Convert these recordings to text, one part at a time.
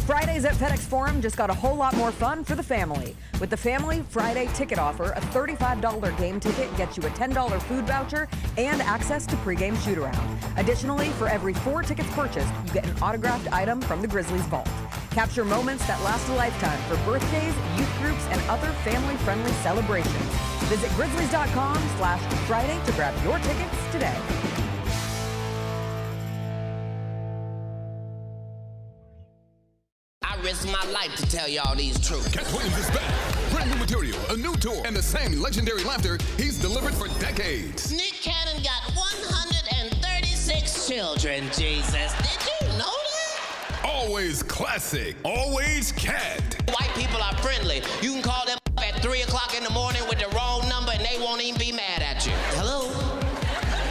Fridays at FedEx Forum just got a whole lot more fun for the family. With the Family Friday ticket offer, a $35 game ticket gets you a $10 food voucher and access to pregame shoot-around. Additionally, for every 4 tickets purchased, you get an autographed item from the Grizzlies vault. Capture moments that last a lifetime for birthdays, youth groups, and other family-friendly celebrations. Visit grizzlies.com/Friday to grab your tickets today. I risk my life to tell y'all these truths. Katt Williams is back. Brand new material, a new tour, and the same legendary laughter he's delivered for decades. Nick Cannon got 136 children, Jesus. Did you know that? Always classic, always Katt. White people are friendly. You can call them at 3 o'clock in the morning with the wrong number and they won't even be mad at you. Hello?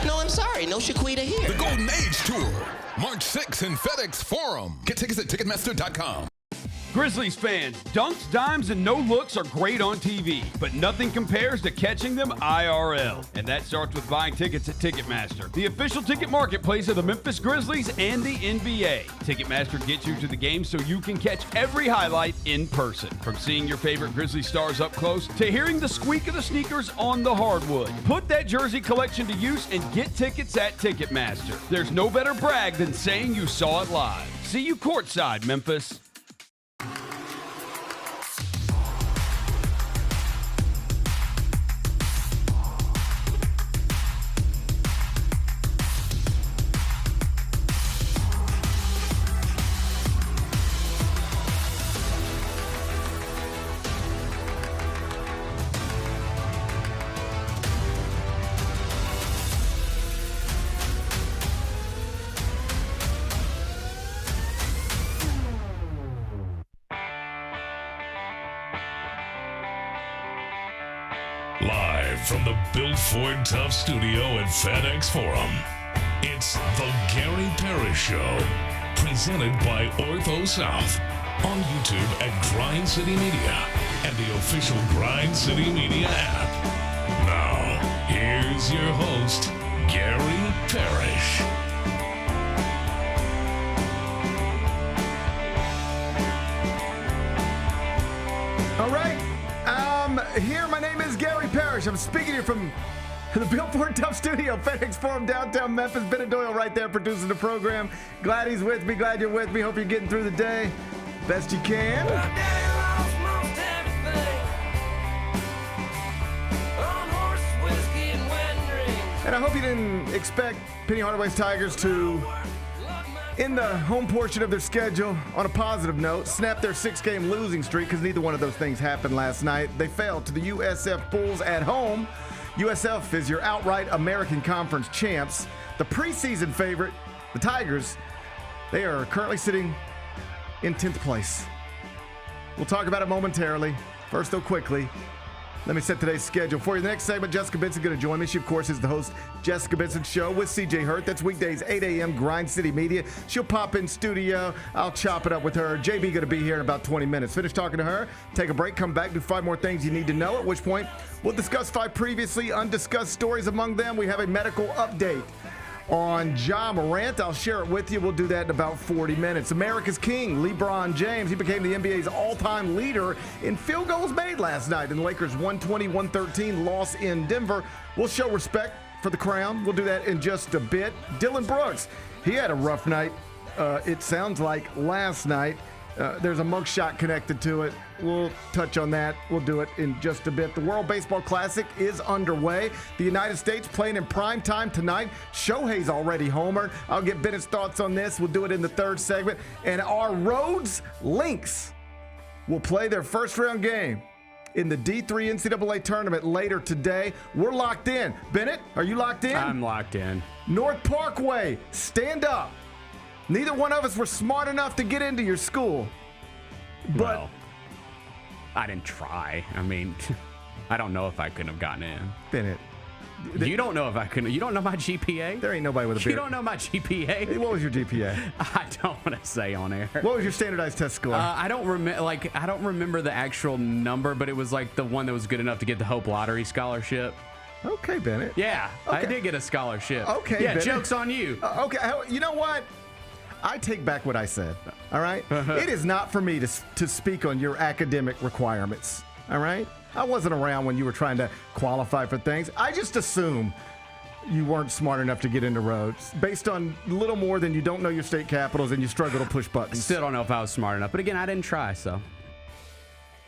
No, I'm sorry. No Shaquita here. The Golden Age Tour, March 6th in FedEx Forum. Get tickets at Ticketmaster.com. Grizzlies fans, dunks, dimes, and no-looks are great on TV, but nothing compares to catching them IRL. And that starts with buying tickets at Ticketmaster, the official ticket marketplace of the Memphis Grizzlies and the NBA. Ticketmaster gets you to the game so you can catch every highlight in person. From seeing your favorite Grizzlies stars up close to hearing the squeak of the sneakers on the hardwood. Put that jersey collection to use and get tickets at Ticketmaster. There's no better brag than saying you saw it live. See you courtside, Memphis. Live from the Built Ford Tough studio at FedEx Forum, it's the Gary Parrish Show, presented by OrthoSouth, on YouTube at Grind City Media and the official Grind City Media app. Now, here's your host, Gary Parrish. All right, here. My name is Gary Parrish. I'm speaking to you from the Built Ford Tough studio, FedEx Forum, downtown Memphis. Ben Doyle right there producing the program. Glad he's with me. Glad you're with me. Hope you're getting through the day best you can. And I hope you didn't expect Penny Hardaway's Tigers to, in the home portion of their schedule, on a positive note, snap their 6-game losing streak, because neither one of those things happened last night. They fell to the USF Bulls at home. USF is your outright American Conference champs. The preseason favorite, the Tigers, they are currently sitting in 10th place. We'll talk about it momentarily. First, though, quickly, let me set today's schedule for you. The next segment, Jessica Benson going to join me. She, of course, is the host, Jessica Benson Show with CJ Hurt. That's weekdays, 8 a.m., Grind City Media. She'll pop in studio. I'll chop it up with her. JB going to be here in about 20 minutes. Finish talking to her, take a break, come back, do 5 more things you need to know, at which point we'll discuss 5 previously undiscussed stories. Among them, we have a medical update on Morant. I'll share it with you. We'll do that in about 40 minutes. America's King, LeBron James. He became the NBA's all-time leader in field goals made last night in the Lakers' 120-113 loss in Denver. We'll show respect for the crown. We'll do that in just a bit. Dillon Brooks, he had a rough night, it sounds like, last night. There's a mugshot connected to it. We'll touch on that. We'll do it in just a bit. The World Baseball Classic is underway. The United States playing in prime time tonight. Shohei's already homered. I'll get Bennett's thoughts on this. We'll do it in the third segment. And our Rhodes Lynx will play their first round game in the D3 NCAA tournament later today. We're locked in. Bennett, are you locked in? I'm locked in. North Parkway, stand up. Neither one of us were smart enough to get into your school. But well, I didn't try. I mean, I don't know if I couldn't have gotten in. Bennett. You don't know if I couldn't. You don't know my GPA? There ain't nobody with a beard. You don't know my GPA? What was your GPA? I don't want to say on air. What was your standardized test score? I don't remember the actual number, but it was like the one that was good enough to get the Hope Lottery scholarship. Okay, Bennett. Yeah, okay. I did get a scholarship. Okay, yeah, Bennett. Joke's on you. Okay, you know what? I take back what I said, all right? It is not for me to speak on your academic requirements, all right? I wasn't around when you were trying to qualify for things. I just assume you weren't smart enough to get into Rhodes based on little more than you don't know your state capitals and you struggle to push buttons. Still don't know if I was smart enough. But again, I didn't try, so.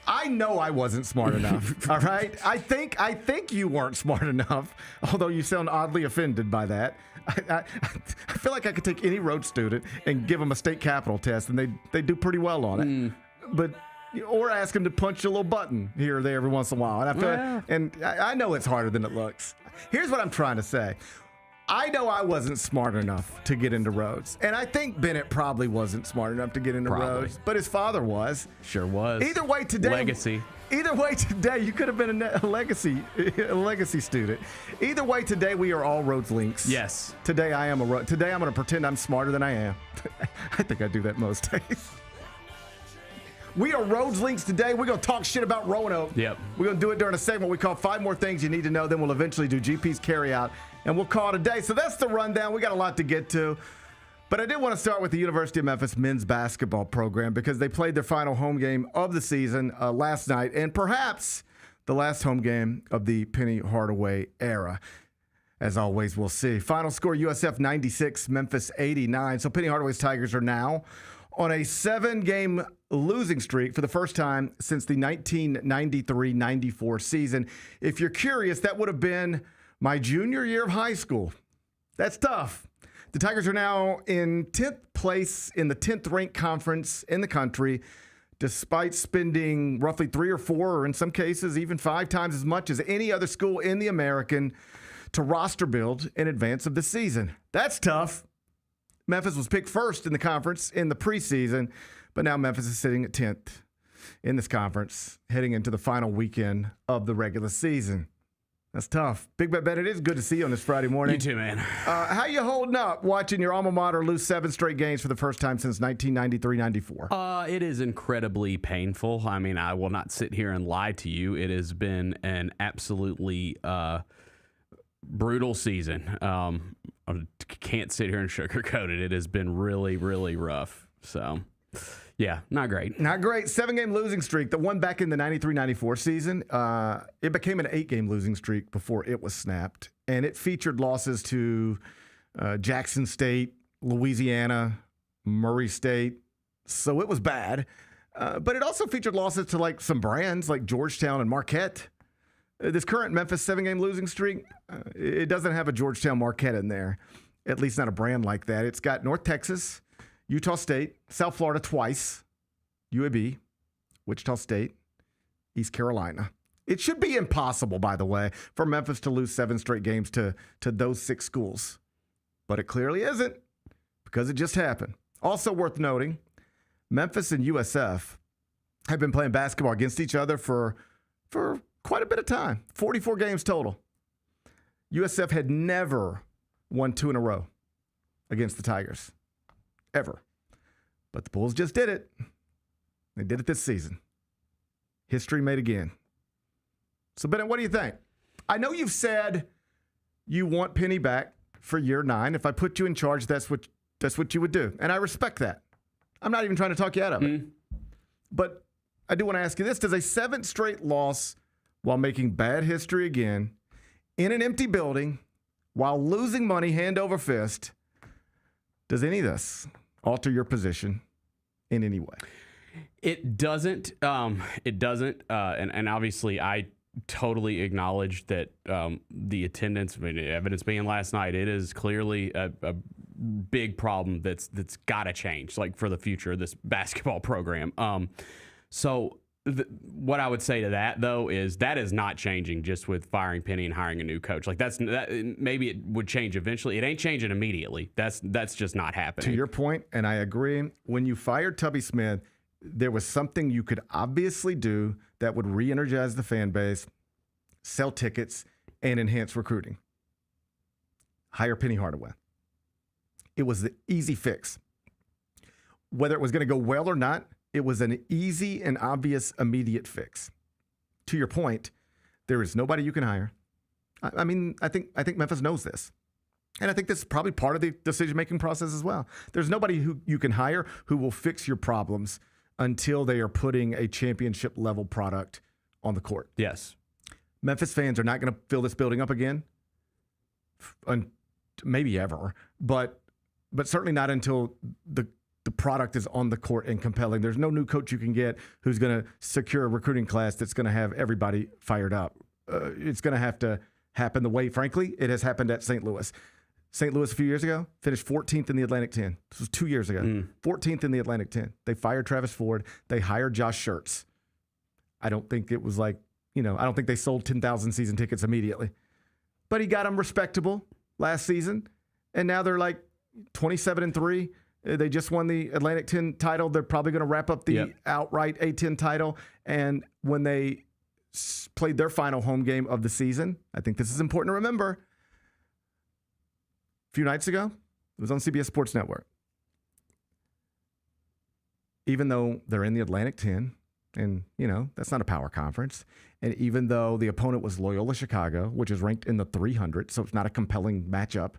I know I wasn't smart enough, all right? I think you weren't smart enough, although you sound oddly offended by that. I feel like I could take any Rhodes student and give them a state capital test, and they do pretty well on it. Or ask them to punch a little button here or there every once in a while. And I know it's harder than it looks. Here's what I'm trying to say. I know I wasn't smart enough to get into Rhodes. And I think Bennett probably wasn't smart enough to get into Rhodes, but his father was. Sure was. Either way today. Legacy. Either way today, you could have been a legacy student. Either way today, we are all Rhodes links. Yes. Today I'm going to pretend I'm smarter than I am. I think I do that most days. We are Rhodes links today. We're going to talk shit about Roanoke. Yep. We're going to do it during a segment we call 5 More Things You Need to Know. Then we'll eventually do GP's Carryout, and we'll call it a day. So that's the rundown. We got a lot to get to. But I did want to start with the University of Memphis men's basketball program because they played their final home game of the season last night, and perhaps the last home game of the Penny Hardaway era. As always, we'll see. Final score, USF 96, Memphis 89. So Penny Hardaway's Tigers are now on a 7-game losing streak for the first time since the 1993-94 season. If you're curious, that would have been my junior year of high school. That's tough. The Tigers are now in 10th place in the 10th ranked conference in the country, despite spending roughly 3 or 4, or in some cases even 5 times as much as any other school in the American to roster build in advance of the season. That's tough. Memphis was picked first in the conference in the preseason, but now Memphis is sitting at 10th in this conference, heading into the final weekend of the regular season. That's tough. Big Bet Bet, it is good to see you on this Friday morning. You too, man. How you holding up watching your alma mater lose 7 straight games for the first time since 1993-94? It is incredibly painful. I mean, I will not sit here and lie to you. It has been an absolutely brutal season. I can't sit here and sugarcoat it. It has been really, really rough. So, yeah, not great. Not great. 7-game losing streak. The one back in the 93-94 season, it became an 8-game losing streak before it was snapped. And it featured losses to Jackson State, Louisiana, Murray State. So it was bad. But it also featured losses to like some brands like Georgetown and Marquette. This current Memphis 7-game losing streak, it doesn't have a Georgetown Marquette in there, at least not a brand like that. It's got North Texas, Utah State, South Florida twice, UAB, Wichita State, East Carolina. It should be impossible, by the way, for Memphis to lose 7 straight games to those 6 schools. But it clearly isn't because it just happened. Also worth noting, Memphis and USF have been playing basketball against each other for quite a bit of time, 44 games total. USF had never won 2 in a row against the Tigers, ever. But the Bulls just did it. They did it this season. History made again. So, Bennett, what do you think? I know you've said you want Penny back for year 9. If I put you in charge, that's what you would do. And I respect that. I'm not even trying to talk you out of it. But I do want to ask you this. Does a 7th straight loss while making bad history again, in an empty building, while losing money hand over fist, does any of this alter your position in any way? It doesn't. It doesn't. And obviously, I totally acknowledge that the attendance, I mean, evidence being last night, it is clearly a big problem that's got to change, like for the future of this basketball program. What I would say to that, though, is that is not changing just with firing Penny and hiring a new coach. Like that, maybe it would change eventually. It ain't changing immediately. That's just not happening. To your point, and I agree, when you fired Tubby Smith, there was something you could obviously do that would re-energize the fan base, sell tickets, and enhance recruiting. Hire Penny Hardaway. It was the easy fix. Whether it was going to go well or not, it was an easy and obvious immediate fix. To your point, there is nobody you can hire. I mean, I think Memphis knows this. And I think this is probably part of the decision-making process as well. There's nobody who you can hire who will fix your problems until they are putting a championship-level product on the court. Yes. Memphis fans are not going to fill this building up again, maybe ever, but certainly not until the product is on the court and compelling. There's no new coach you can get who's going to secure a recruiting class that's going to have everybody fired up. It's going to have to happen the way, frankly, it has happened at St. Louis. St. Louis a few years ago finished 14th in the Atlantic 10. This was 2 years ago. 14th in the Atlantic 10. They fired Travis Ford. They hired Josh Schertz. I don't think it was like, I don't think they sold 10,000 season tickets immediately. But he got them respectable last season. And now they're like 27-3. They just won the Atlantic 10 title. They're probably going to wrap up the outright A10 title. And when they played their final home game of the season, I think this is important to remember, a few nights ago, it was on CBS Sports Network. Even though they're in the Atlantic 10, and, that's not a power conference, and even though the opponent was Loyola Chicago, which is ranked in the 300, so it's not a compelling matchup,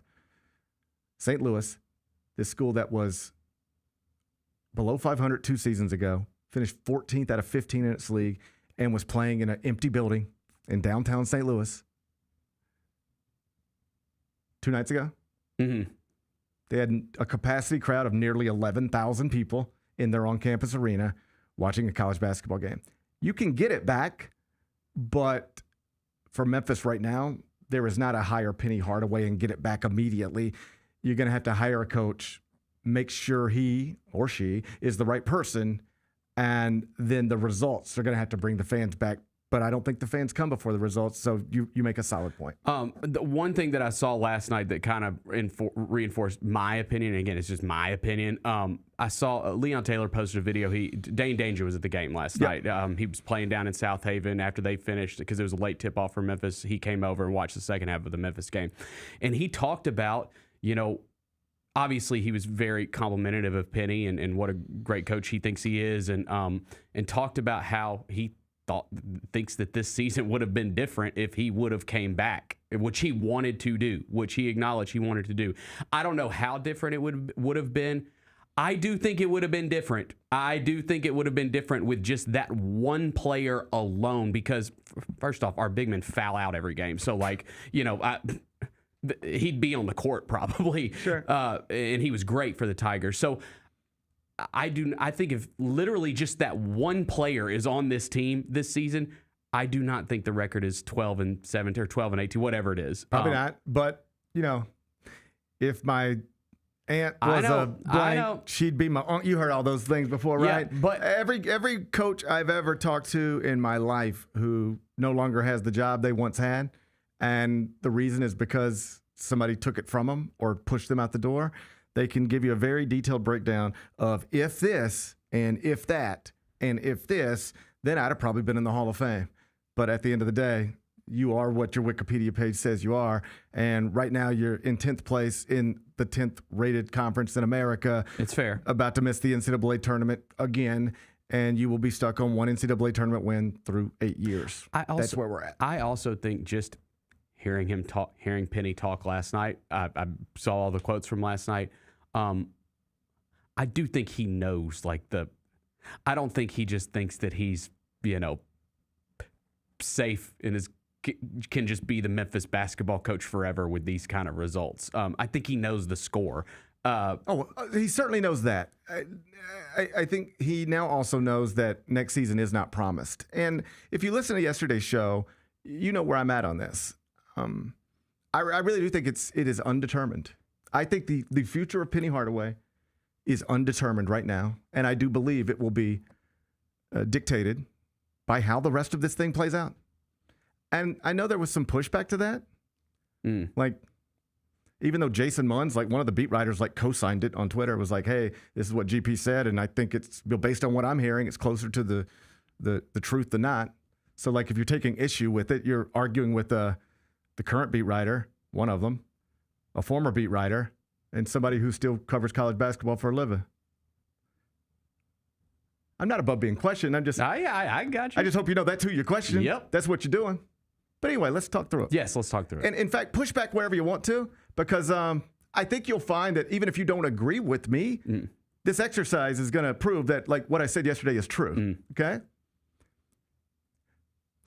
St. Louis, this school that was below 500 2 seasons ago, finished 14th out of 15 in its league, and was playing in an empty building in downtown St. Louis 2 nights ago. Mm-hmm. They had a capacity crowd of nearly 11,000 people in their on-campus arena watching a college basketball game. You can get it back, but for Memphis right now, there is not a hire Penny Hardaway and get it back immediately. You're going to have to hire a coach, make sure he or she is the right person, and then the results are going to have to bring the fans back. But I don't think the fans come before the results, so you make a solid point. The one thing that I saw last night that kind of reinforced my opinion, and again, it's just my opinion, I saw Leon Taylor posted a video. Dane Danger was at the game last night. He was playing down in South Haven after they finished because it was a late tip-off for Memphis. He came over and watched the second half of the Memphis game. And he talked about, obviously he was very complimentary of Penny and what a great coach he thinks he is, and talked about how he thinks that this season would have been different if he would have came back, which he wanted to do, which he acknowledged he wanted to do. I don't know how different it would have been. I do think it would have been different. I do think it would have been different with just that one player alone because, first off, our big men foul out every game. So, he'd be on the court probably. Sure. And he was great for the Tigers. So, I think if literally just that one player is on this team this season, I do not think the record is 12-17 or 12-18, whatever it is. Probably not. But, if my aunt was a blank, she'd be my aunt. You heard all those things before, right? Yeah, but every coach I've ever talked to in my life who no longer has the job they once had, and the reason is because somebody took it from them or pushed them out the door, they can give you a very detailed breakdown of if this and if that and if this, then I'd have probably been in the Hall of Fame. But at the end of the day, you are what your Wikipedia page says you are. And right now you're in 10th place in the 10th rated conference in America. It's fair. About to miss the NCAA tournament again. And you will be stuck on one NCAA tournament win through 8 years. That's where we're at. I also think just hearing Penny talk last night, I saw all the quotes from last night. I do think he knows, I don't think he just thinks that he's, safe and can just be the Memphis basketball coach forever with these kind of results. I think he knows the score. He certainly knows that. I think he now also knows that next season is not promised. And if you listen to yesterday's show, you know where I'm at on this. I really do think it is undetermined. I think the future of Penny Hardaway is undetermined right now, and I do believe it will be dictated by how the rest of this thing plays out. And I know there was some pushback to that. Even though Jason Munn's, one of the beat writers, co-signed it on Twitter, was like, hey, this is what GP said, and I think it's, based on what I'm hearing, it's closer to the truth than not. So, if you're taking issue with it, you're arguing with the current beat writer, one of them, a former beat writer, and somebody who still covers college basketball for a living. I'm not above being questioned. I'm just... I got you. I just hope you know that's who you're questioning. Yep. That's what you're doing. But anyway, let's talk through it. Yes, let's talk through it. And in fact, push back wherever you want to, because I think you'll find that even if you don't agree with me, this exercise is going to prove that, like, what I said yesterday is true. Okay?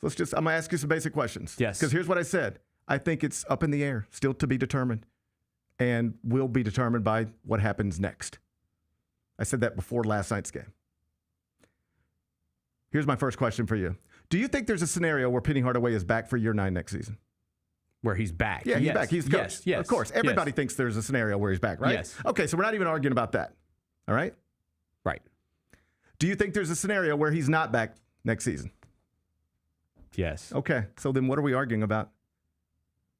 I'm going to ask you some basic questions. Yes. Because here's what I said. I think it's up in the air, still to be determined, and will be determined by what happens next. I said that before last night's game. Here's my first question for you. Do you think there's a scenario where Penny Hardaway is back for year 9 next season? Where he's back. Yeah, he's back. He's the coach. Yes. Of course. Everybody thinks there's a scenario where he's back, right? Yes. Okay, so we're not even arguing about that. All right? Right. Do you think there's a scenario where he's not back next season? Yes. Okay, so then what are we arguing about?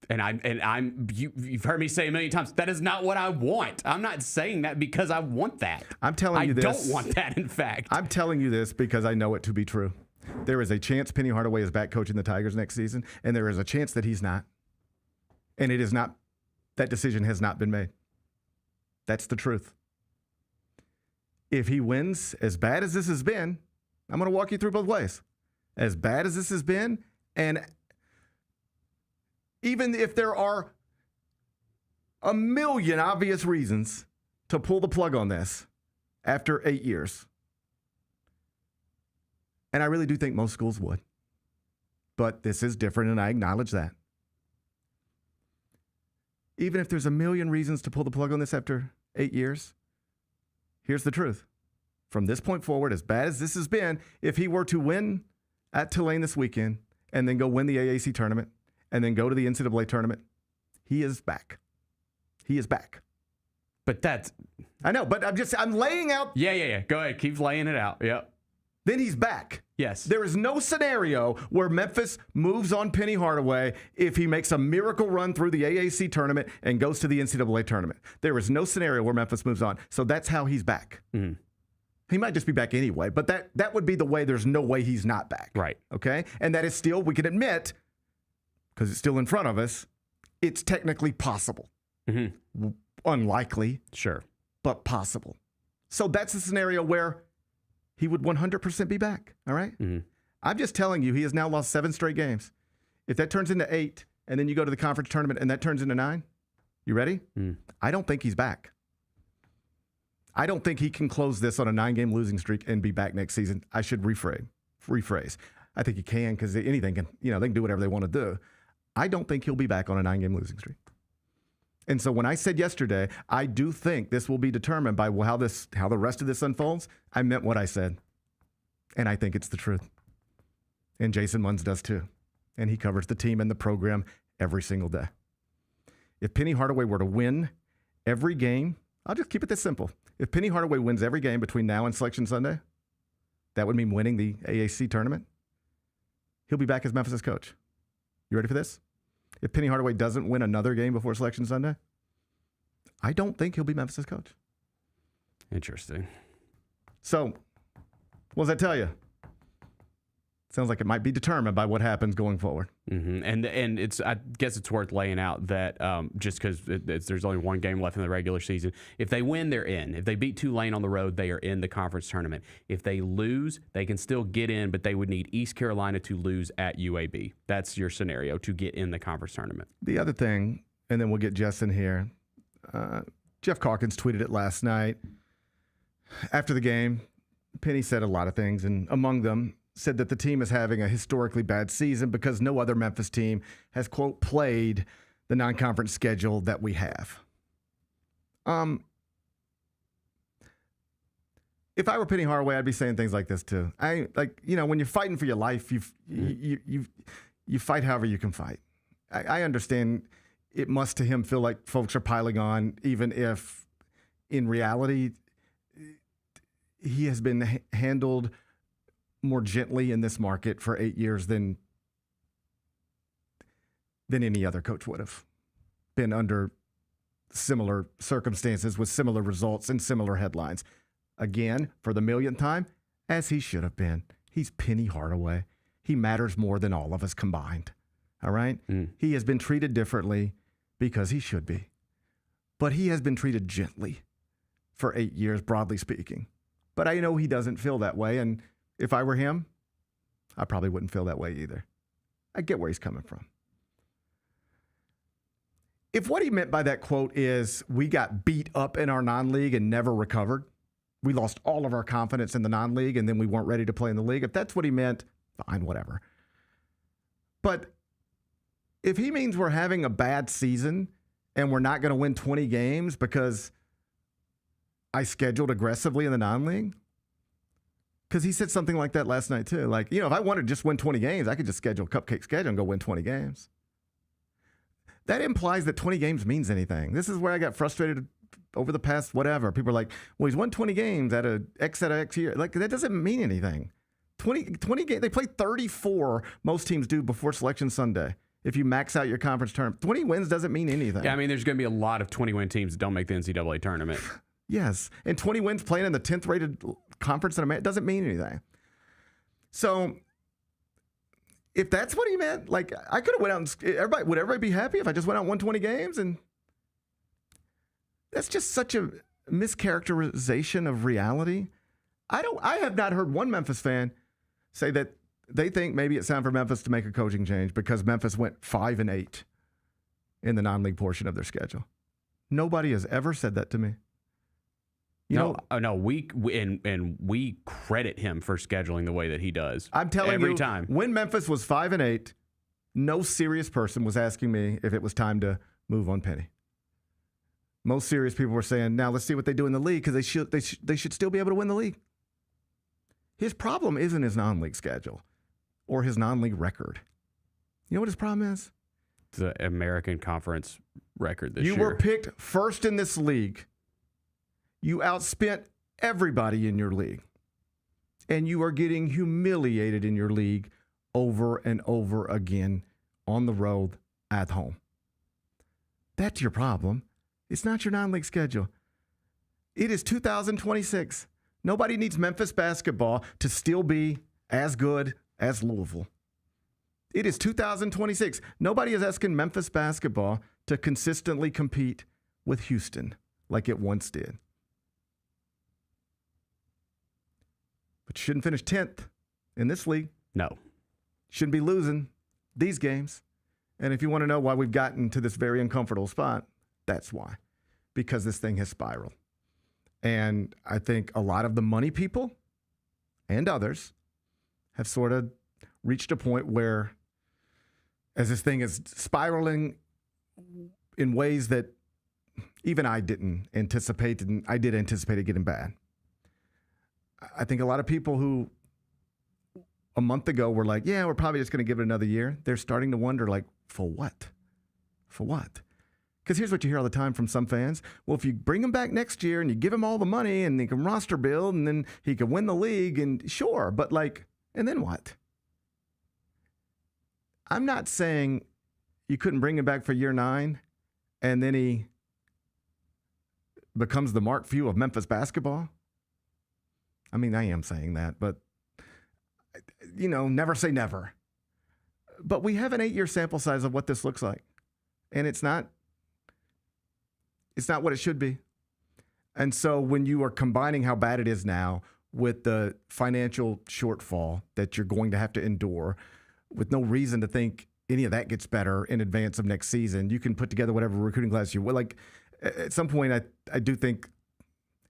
You've heard me say a million times, that is not what I want. I'm not saying that because I want that. I'm telling you this. I don't want that, in fact. I'm telling you this because I know it to be true. There is a chance Penny Hardaway is back coaching the Tigers next season, and there is a chance that he's not. And it is not, that decision has not been made. That's the truth. If he wins, as bad as this has been, I'm going to walk you through both ways. As bad as this has been, and even if there are a million obvious reasons to pull the plug on this after 8 years, and I really do think most schools would, but this is different, and I acknowledge that. Even if there's a million reasons to pull the plug on this after 8 years, here's the truth. From this point forward, as bad as this has been, if he were to win at Tulane this weekend and then go win the AAC tournament and then go to the NCAA tournament, he is back. He is back. But that's... I know, but I'm laying out... Yeah. Go ahead. Keep laying it out. Yep. Then he's back. Yes. There is no scenario where Memphis moves on Penny Hardaway if he makes a miracle run through the AAC tournament and goes to the NCAA tournament. There is no scenario where Memphis moves on. So that's how he's back. Mm. He might just be back anyway, but that would be the way. There's no way he's not back. Right. Okay? And that is still, we can admit, because it's still in front of us, it's technically possible. Mm-hmm. Unlikely. Sure. But possible. So that's a scenario where he would 100% be back. All right? Mm-hmm. I'm just telling you, he has now lost 7 straight games. If that turns into 8, and then you go to the conference tournament and that turns into 9, you ready? I don't think he's back. I don't think he can close this on a 9-game losing streak and be back next season. I should rephrase. I think he can, because anything can, they can do whatever they want to do. I don't think he'll be back on a 9-game losing streak. And so when I said yesterday, I do think this will be determined by how the rest of this unfolds, I meant what I said. And I think it's the truth. And Jason Munz does too. And he covers the team and the program every single day. If Penny Hardaway were to win every game, I'll just keep it this simple. If Penny Hardaway wins every game between now and Selection Sunday, that would mean winning the AAC tournament. He'll be back as Memphis' coach. You ready for this? If Penny Hardaway doesn't win another game before Selection Sunday, I don't think he'll be Memphis' coach. Interesting. So, what does that tell you? Sounds like it might be determined by what happens going forward. Mm-hmm. And I guess it's worth laying out that just because there's only 1 game left in the regular season, if they win, they're in. If they beat Tulane on the road, they are in the conference tournament. If they lose, they can still get in, but they would need East Carolina to lose at UAB. That's your scenario to get in the conference tournament. The other thing, and then we'll get Jess in here, Jeff Calkins tweeted it last night. After the game, Penny said a lot of things, and among them, said that the team is having a historically bad season because no other Memphis team has, quote, played the non-conference schedule that we have. If I were Penny Hardaway, I'd be saying things like this too. When you're fighting for your life, you fight however you can fight. I understand it must to him feel like folks are piling on, even if in reality he has been handled more gently in this market for 8 years than any other coach would have been under similar circumstances with similar results and similar headlines. Again, for the millionth time, as he should have been. He's Penny Hardaway. He matters more than all of us combined. All right? He has been treated differently because he should be. But he has been treated gently for 8 years, broadly speaking. But I know he doesn't feel that way, and if I were him, I probably wouldn't feel that way either. I get where he's coming from. if what he meant by that quote is we got beat up in our non-league and never recovered, we lost all of our confidence in the non-league and then we weren't ready to play in the league, if that's what he meant, fine, whatever. But if he means we're having a bad season and we're not going to win 20 games because I scheduled aggressively in the non-league, because he said something like that last night too. Like, if I wanted to just win 20 games, I could just schedule a cupcake schedule and go win 20 games. That implies that 20 games means anything. This is where I got frustrated over the past whatever. People are like, well, he's won 20 games at a X year. Like, that doesn't mean anything. 20 games, they play 34, most teams do, before Selection Sunday. If you max out your conference tournament, 20 wins doesn't mean anything. Yeah, I mean, there's going to be a lot of 20-win teams that don't make the NCAA tournament. Yes, and 20 wins playing in the 10th rated conference in America doesn't mean anything. So if that's what he meant, like, I could have went out and would everybody be happy if I just went out and won 20 games? And that's just such a mischaracterization of reality. I have not heard one Memphis fan say that they think maybe it's time for Memphis to make a coaching change because Memphis went 5-8 in the non-league portion of their schedule. Nobody has ever said that to me. We credit him for scheduling the way that he does. I'm telling every you, time. When Memphis was 5-8, no serious person was asking me if it was time to move on Penny. Most serious people were saying, "Now let's see what they do in the league because they should still be able to win the league." His problem isn't his non-league schedule or his non-league record. You know what his problem is? The American Conference record this year. You were picked first in this league. You outspent everybody in your league. And you are getting humiliated in your league over and over again on the road, at home. That's your problem. It's not your non-league schedule. It is 2026. Nobody needs Memphis basketball to still be as good as Louisville. It is 2026. Nobody is asking Memphis basketball to consistently compete with Houston like it once did. But you shouldn't finish 10th in this league. No. Shouldn't be losing these games. And if you want to know why we've gotten to this very uncomfortable spot, that's why. Because this thing has spiraled. And I think a lot of the money people and others have sort of reached a point where, as this thing is spiraling in ways that even I didn't anticipate, and I did anticipate it getting bad. I think a lot of people who a month ago were like, yeah, we're probably just going to give it another year. They're starting to wonder, like, for what? For what? Because here's what you hear all the time from some fans. Well, if you bring him back next year and you give him all the money and he can roster build and then he can win the league, and sure, but like, and then what? I'm not saying you couldn't bring him back for year 9 and then he becomes the Mark Few of Memphis basketball. I mean, I am saying that, but, never say never. But we have an 8-year sample size of what this looks like. And it's not what it should be. And so when you are combining how bad it is now with the financial shortfall that you're going to have to endure, with no reason to think any of that gets better in advance of next season, you can put together whatever recruiting class you will. Like, at some point, I do think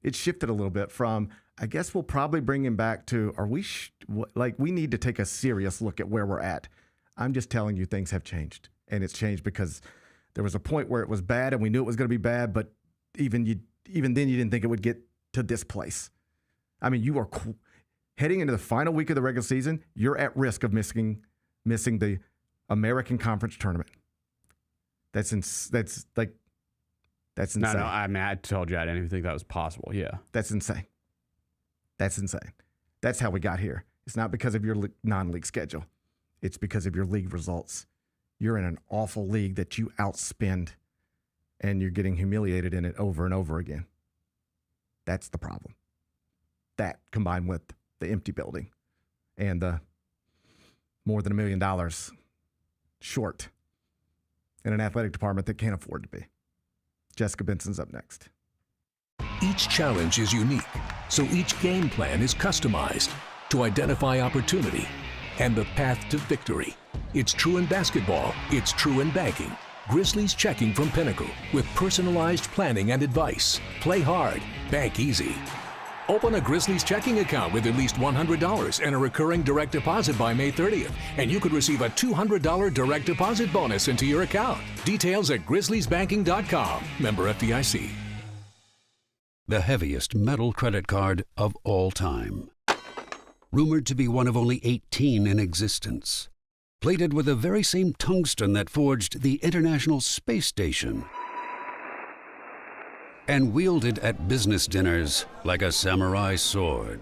it shifted a little bit from, I guess we'll probably bring him back to, we need to take a serious look at where we're at. I'm just telling you, things have changed. And it's changed because there was a point where it was bad and we knew it was going to be bad, but even then you didn't think it would get to this place. I mean, you are heading into the final week of the regular season, you're at risk of missing the American Conference tournament. That's insane. No, I mean, I told you I didn't even think that was possible. Yeah. That's insane. That's how we got here. It's not because of your non-league schedule. It's because of your league results. You're in an awful league that you outspend, and you're getting humiliated in it over and over again. That's the problem. That, combined with the empty building and the more than $1 million short in an athletic department that can't afford to be. Jessica Benson's up next. Each challenge is unique, so each game plan is customized to identify opportunity and the path to victory. It's true in basketball. It's true in banking. Grizzlies Checking from Pinnacle with personalized planning and advice. Play hard, bank easy. Open a Grizzlies checking account with at least $100 and a recurring direct deposit by May 30th, and you could receive a $200 direct deposit bonus into your account. Details at grizzliesbanking.com. Member FDIC. The heaviest metal credit card of all time. Rumored to be one of only 18 in existence. Plated with the very same tungsten that forged the International Space Station. And wielded at business dinners like a samurai sword.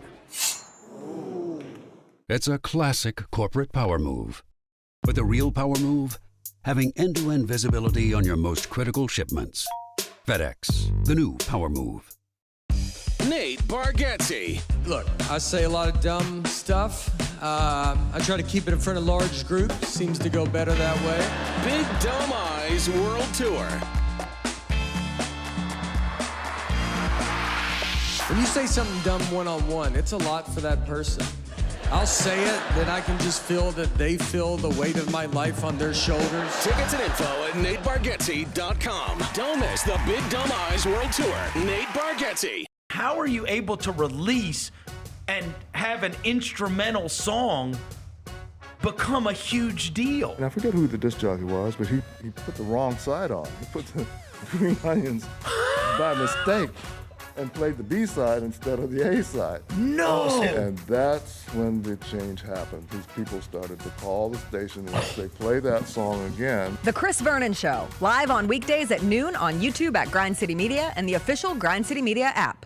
It's a classic corporate power move. But the real power move? Having end-to-end visibility on your most critical shipments. FedEx, the new power move. Nate Bargatze. Look, I say a lot of dumb stuff. I try to keep it in front of large groups. Seems to go better that way. Big Dome Eyes World Tour. When you say something dumb one-on-one, it's a lot for that person. I'll say it, then I can just feel that they feel the weight of my life on their shoulders. Tickets and info at NateBargatze.com. Don't miss the Big Dome Eyes World Tour. Nate Bargatze. How are you able to release and have an instrumental song become a huge deal? And I forget who the disc jockey was, but he put the wrong side on. He put the Green Onions by mistake and played the B side instead of the A side. No! And that's when the change happened. These people started to call the station and say, play that song again. The Chris Vernon Show, live on weekdays at noon on YouTube at Grind City Media and the official Grind City Media app.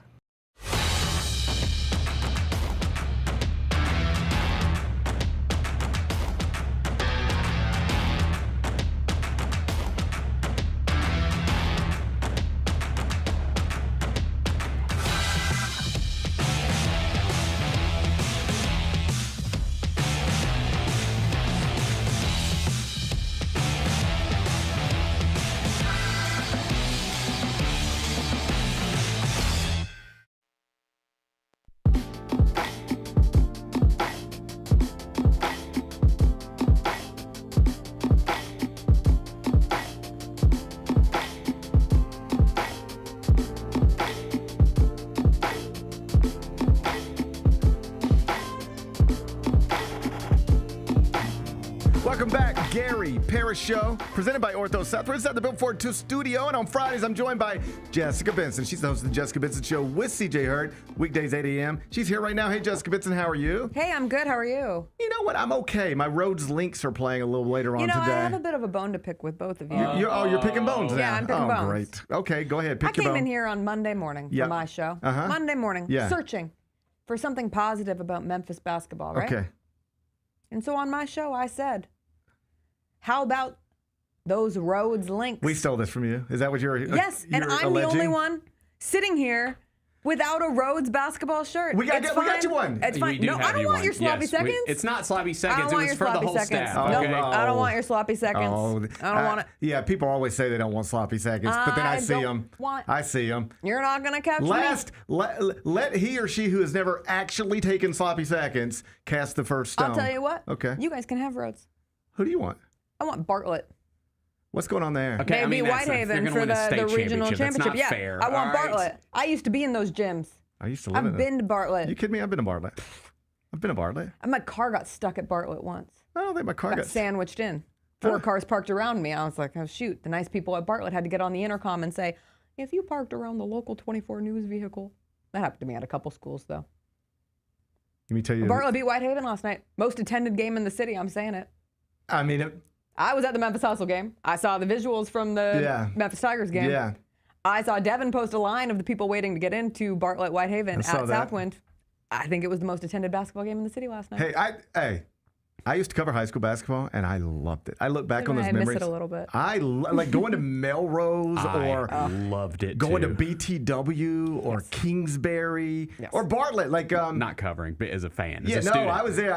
Welcome back, Gary Parrish Show, presented by OrthoSouth. We're inside the Built Ford 2 studio, and on Fridays, I'm joined by Jessica Benson. She's the host of the Jessica Benson Show with CJ Hurd, weekdays 8 a.m. She's here right now. Hey, Jessica Benson, how are you? Hey, I'm good. How are you? You know what? I'm okay. My Rhodes Links are playing a little later on today. I have a bit of a bone to pick with both of you. You're picking bones now. Yeah, I'm picking bones. Great. Okay, go ahead. Pick your I bone. came in here on Monday morning for my show. Monday morning, searching for something positive about Memphis basketball, right? Okay. And so on my show, I said, how about those Rhodes Links? We stole this from you. Is that what you're Yes, you're and I'm alleging? the only one sitting here without a Rhodes basketball shirt. We got you one. It's fine. No, I don't want your sloppy seconds. It's not sloppy seconds. I don't want It your was for the sloppy whole seconds. staff. Nope, Okay? I don't want your sloppy seconds. I don't want it. Yeah, people always say they don't want sloppy seconds, but then I see them. I see them. You're not going to catch me. Let he or she who has never actually taken sloppy seconds cast the first stone. I'll tell you what. Okay. You guys can have Rhodes. Who do you want? I want Bartlett. What's going on there? Okay, Maybe Whitehaven for the regional championship. That's not fair. I want All right. Bartlett. I used to be in those gyms. I used to live in I've been to Bartlett. You kidding me? I've been to Bartlett. I've been to Bartlett. My car got stuck at Bartlett once. I don't think my car got sandwiched in. 4 cars parked around me. I was like, oh, shoot. The nice people at Bartlett had to get on the intercom and say, if you parked around the local 24 news vehicle. That happened to me at a couple schools, though. Let me tell you. Bartlett beat Whitehaven last night. Most attended game in the city. I'm saying it. I mean, I was at the Memphis Hustle game. I saw the visuals from the Memphis Tigers game. Yeah. I saw Devin post a line of the people waiting to get into Bartlett Whitehaven at Southwind. I think it was the most attended basketball game in the city last night. Hey, I used to cover high school basketball, and I loved it. I look back on those memories. I miss it a little bit. I like going to Melrose or loved it. Going too. to BTW or Kingsbury or Bartlett. Like not covering, but as a fan. Yeah, as a no, student. I was there.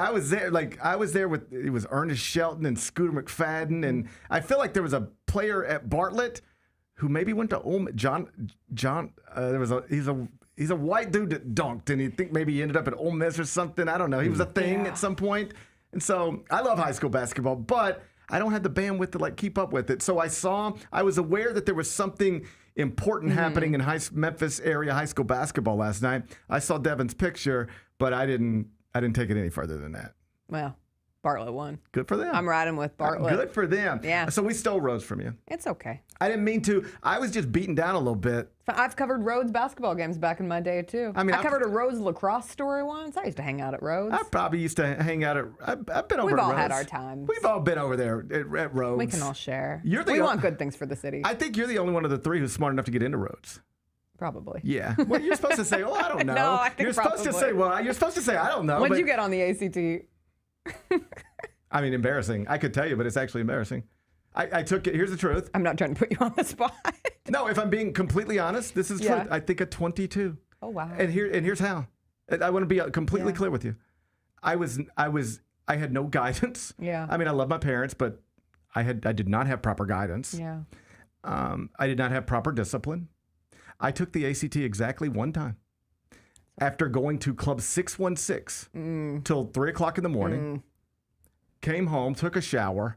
I was there with it was Ernest Shelton and Scooter McFadden, and I feel like there was a player at Bartlett who maybe went to Ole Miss. He's a white dude that dunked, and he think maybe he ended up at Ole Miss or something. I don't know. He was a thing at some point. And so I love high school basketball, but I don't have the bandwidth to like keep up with it. So I was aware that there was something important happening in Memphis area high school basketball last night. I saw Devin's picture, but I didn't take it any further than that. Well, Bartlett won. Good for them. I'm riding with Bartlett. Good for them. Yeah. So we stole Rhodes from you. It's okay. I didn't mean to. I was just beaten down a little bit. I've covered Rhodes basketball games back in my day, too. I mean, I covered a Rhodes lacrosse story once. I used to hang out at Rhodes. I probably used to hang out at. I've been over We've at all Rhodes. had our times. We've all been over there at Rhodes. We can all share. We want good things for the city. I think you're the only one of the three who's smart enough to get into Rhodes. Probably. Yeah. Well, you're supposed to say, "Oh, I don't know." No, I think you're supposed to say, "Well, you're supposed to say, I don't know." What'd you get on the ACT? I mean, embarrassing. I could tell you, but it's actually embarrassing. I took it. Here's the truth. I'm not trying to put you on the spot. No, if I'm being completely honest, this is truth. I think a 22. Oh wow. And here's how. I want to be completely clear with you. I had no guidance. Yeah. I mean, I love my parents, but I did not have proper guidance. Yeah. I did not have proper discipline. I took the ACT exactly one time. After going to Club 616 till 3 o'clock in the morning, came home, took a shower,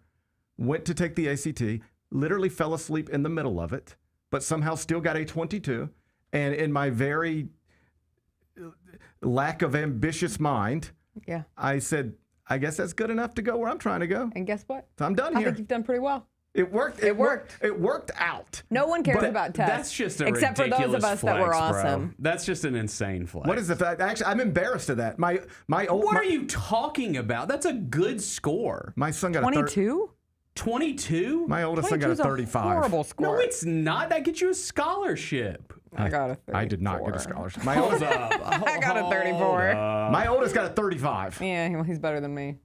went to take the ACT, literally fell asleep in the middle of it, but somehow still got a 22. And in my very lack of ambitious mind, I said, I guess that's good enough to go where I'm trying to go. And guess what? So I'm done I here. think you've done pretty well. It worked. It worked. It worked out. No one cares about tests. That's just a except for those of us flex, that were bro. awesome. That's just an insane flex. What is the fact? Actually, I'm embarrassed of that. What are you talking about? That's a good score. My son got 22? 22? My oldest son got a 35. Horrible score. No, it's not. That gets you a scholarship. I got a 34. I did not get a scholarship. My oldest, I got a 34. my oldest got a 35. Yeah, he's better than me.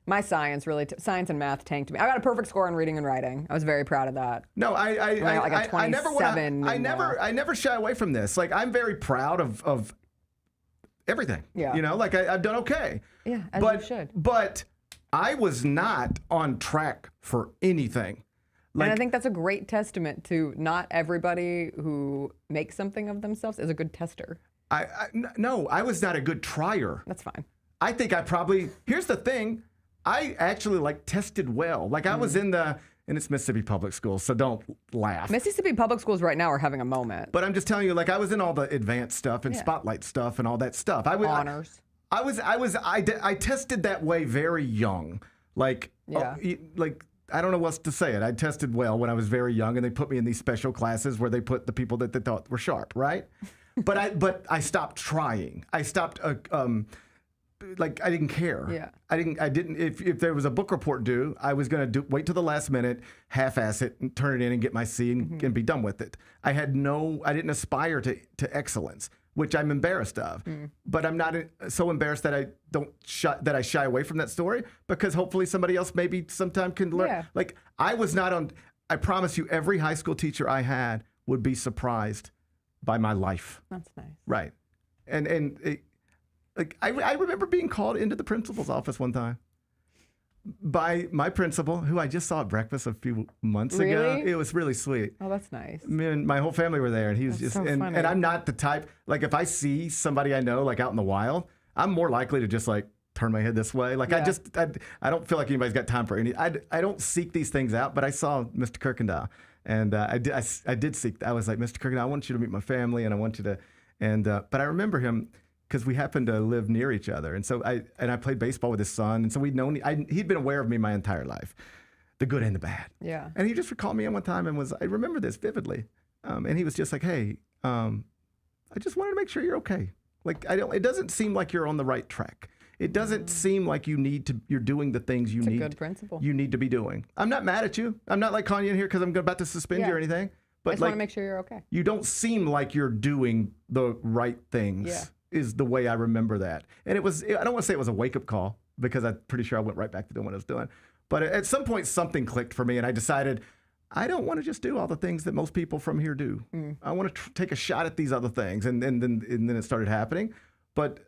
My science and math tanked me. I got a perfect score in reading and writing. I was very proud of that. No, I got like a 27. I never shy away from this. Like, I'm very proud of everything. Yeah. You know, like I've done okay. Yeah, as you should. But I was not on track for anything. And I think that's a great testament to not everybody who makes something of themselves is a good tester. No, I was not a good trier. That's fine. I think here's the thing. I actually tested well. Like, I was and it's Mississippi Public Schools, so don't laugh. Mississippi Public Schools right now are having a moment. But I'm just telling you, I was in all the advanced stuff and spotlight stuff and all that stuff. Honors. I tested that way very young. I don't know what to say it. I tested well when I was very young, and they put me in these special classes where they put the people that they thought were sharp, right? But I stopped trying. I stopped. I didn't care. Yeah. I didn't. If there was a book report due, I was gonna wait till the last minute, half-ass it, and turn it in and get my C and be done with it. I didn't aspire to excellence, which I'm embarrassed of. But I'm not so embarrassed that I shy away from that story, because hopefully somebody else maybe sometime can learn. Yeah. I was not on. I promise you, every high school teacher I had would be surprised by my life. That's nice. Right, I remember being called into the principal's office one time by my principal, who I just saw at breakfast a few months ago. It was really sweet. Oh, that's nice. Me and my whole family were there, and he was That's just so funny. and I'm not the type, if I see somebody I know out in the wild, I'm more likely to just turn my head this way. I don't feel like anybody's got time for any. I don't seek these things out, but I saw Mr. Kirkendall, and I did seek. I was like, Mr. Kirkendall, I want you to meet my family, and I want you to, but I remember him, because we happened to live near each other. And so I played baseball with his son. And so he'd been aware of me my entire life, the good and the bad. Yeah. And he just recalled me in one time and I remember this vividly. And he was just like, hey, I just wanted to make sure you're okay. It doesn't seem like you're on the right track. It doesn't seem like you're doing the things you need. It's a good principle. You need to be doing. I'm not mad at you. I'm not calling you in here because I'm about to suspend you or anything. But I just want to make sure you're okay. You don't seem like you're doing the right things. Yeah. Is the way I remember that. And I don't want to say it was a wake-up call, because I'm pretty sure I went right back to doing what I was doing. But at some point, something clicked for me, and I decided I don't want to just do all the things that most people from here do. I want to take a shot at these other things, and then it started happening. But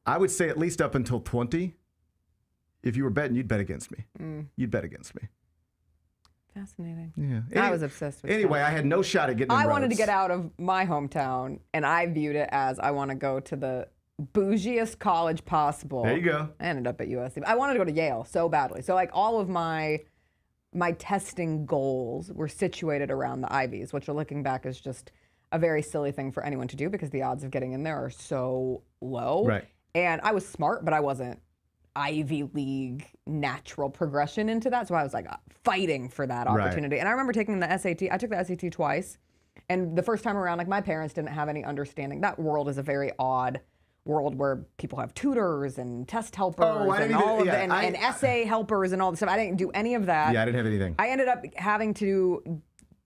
I would say at least up until 20, if you were betting, you'd bet against me. You'd bet against me. Fascinating. Yeah. I was obsessed with Anyway, I had no shot at getting in I wanted to Rhodes. get out of my hometown, and I viewed it as I want to go to the bougiest college possible. There you go. I ended up at USC. I wanted to go to Yale so badly. So like all of my testing goals were situated around the Ivies, which looking back is just a very silly thing for anyone to do because the odds of getting in there are so low. Right. And I was smart, but I wasn't Ivy League natural progression into that. So I was like fighting for that opportunity. Right. And I remember taking the SAT. I took the SAT twice. And the first time around, like my parents didn't have any understanding. That world is a very odd world where people have tutors and test helpers and essay helpers and all this stuff. I didn't do any of that. Yeah, I didn't have anything. I ended up having to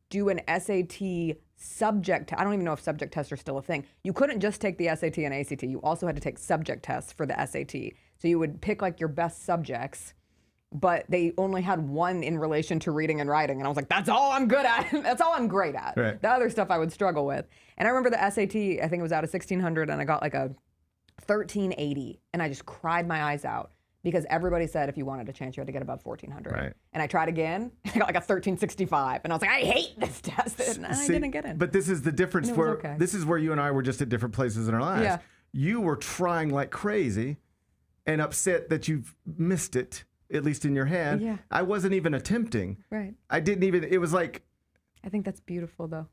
do an SAT subject. I don't even know if subject tests are still a thing. You couldn't just take the SAT and ACT. You also had to take subject tests for the SAT. So you would pick like your best subjects, but they only had one in relation to reading and writing. And I was like, that's all I'm good at. That's all I'm great at. Right. The other stuff I would struggle with. And I remember the SAT, I think it was out of 1,600, and I got like a 1380. And I just cried my eyes out because everybody said if you wanted a chance, you had to get above 1,400. Right. And I tried again, and I got like a 1365. And I was like, I hate this test. And I didn't get in. But this is the difference where this is where you and I were just at different places in our lives. Yeah. You were trying like crazy and upset that you've missed it, at least in your head. Yeah. I wasn't even attempting. Right. I didn't even, it was like. I think that's beautiful though.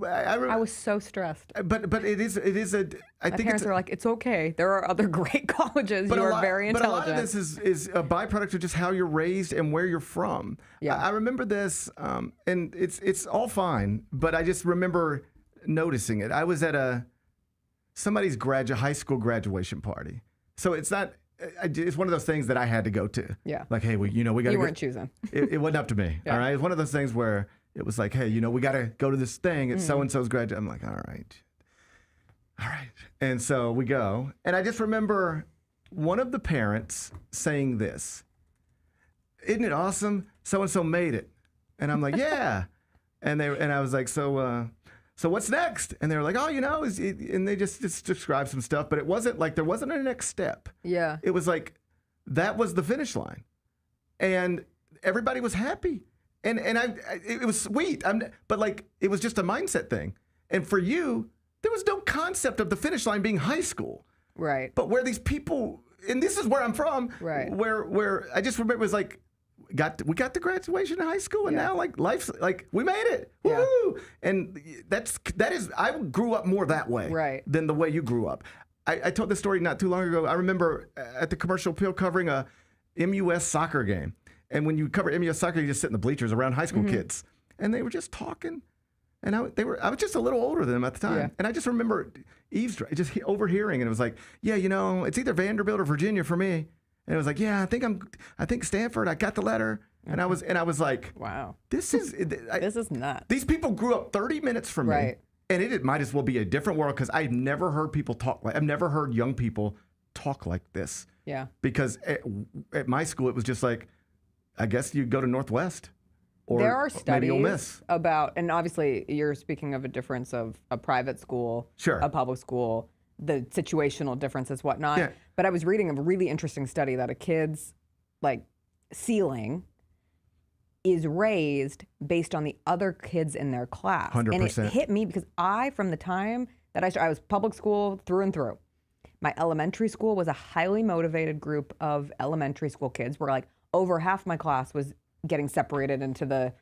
I was so stressed. But it is a. My parents were like, it's okay. There are other great colleges. You are very intelligent. But a lot of this is a byproduct of just how you're raised and where you're from. Yeah. I remember this, and it's all fine, but I just remember noticing it. I was at somebody's high school graduation party, so it's not. It's one of those things that I had to go to. Yeah. Like, hey, we got to go. You weren't choosing. It wasn't up to me. Yeah. All right. It's one of those things where it was like, hey, we got to go to this thing. It's so-and-so's graduation. I'm like, all right. And so we go. And I just remember one of the parents saying this, isn't it awesome? So-and-so made it. And I'm like, yeah. And I was like, so what's next? And they were like, oh, and they just described some stuff, but it wasn't like, there wasn't a next step. Yeah. It was like, that was the finish line. And everybody was happy. And it was sweet. But like, it was just a mindset thing. And for you, there was no concept of the finish line being high school. Right. But where these people, and this is where I'm from, right. where I just remember it was like, we got the graduation in high school, and now like life's like we made it. Yeah. Woo! And that is I grew up more that way than the way you grew up. I told this story not too long ago. I remember at the commercial appeal covering a MUS soccer game. And when you cover MUS soccer, you just sit in the bleachers around high school kids. And they were just talking. And I was just a little older than them at the time. Yeah. And I just remember just overhearing. And it was like, yeah, it's either Vanderbilt or Virginia for me. And it was like, yeah, I think Stanford. I got the letter. And I was like, wow, this is nuts. These people grew up 30 minutes from me. And it might as well be a different world because I've never heard people talk I've never heard young people talk like this. Yeah. Because at my school, it was just like, I guess you go to Northwest. Or there are maybe Ole Miss. studies about, and obviously you're speaking of a difference of a private school, a public school, the situational differences, whatnot. Yeah. But I was reading a really interesting study that a kid's like ceiling is raised based on the other kids in their class. 100%. And it hit me because from the time that I was public school through and through. My elementary school was a highly motivated group of elementary school kids where like over half my class was getting separated into the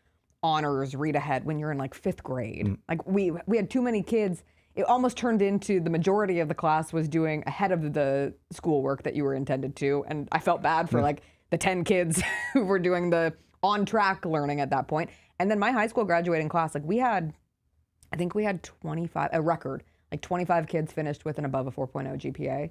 honors read ahead when you're in like 5th grade. Like we had too many kids. It almost turned into the majority of the class was doing ahead of the schoolwork that you were intended to. And I felt bad for like the 10 kids who were doing the on track learning at that point. And then my high school graduating class, like I think we had 25, a record, like 25 kids finished with an above a 4.0 GPA.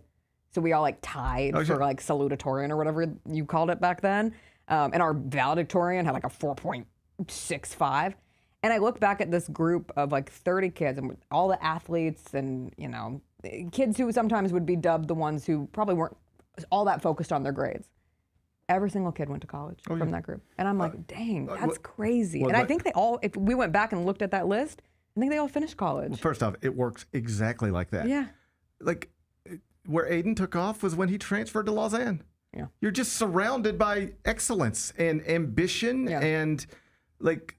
So we all like tied for like salutatorian or whatever you called it back then. And our valedictorian had like a 4.65. And I look back at this group of like 30 kids and all the athletes and, kids who sometimes would be dubbed the ones who probably weren't all that focused on their grades. Every single kid went to college from that group. And I'm like, dang, that's crazy. And I think they all, if we went back and looked at that list, I think they all finished college. Well, first off, it works exactly like that. Yeah. Like where Aiden took off was when he transferred to Lausanne. Yeah. You're just surrounded by excellence and ambition and like,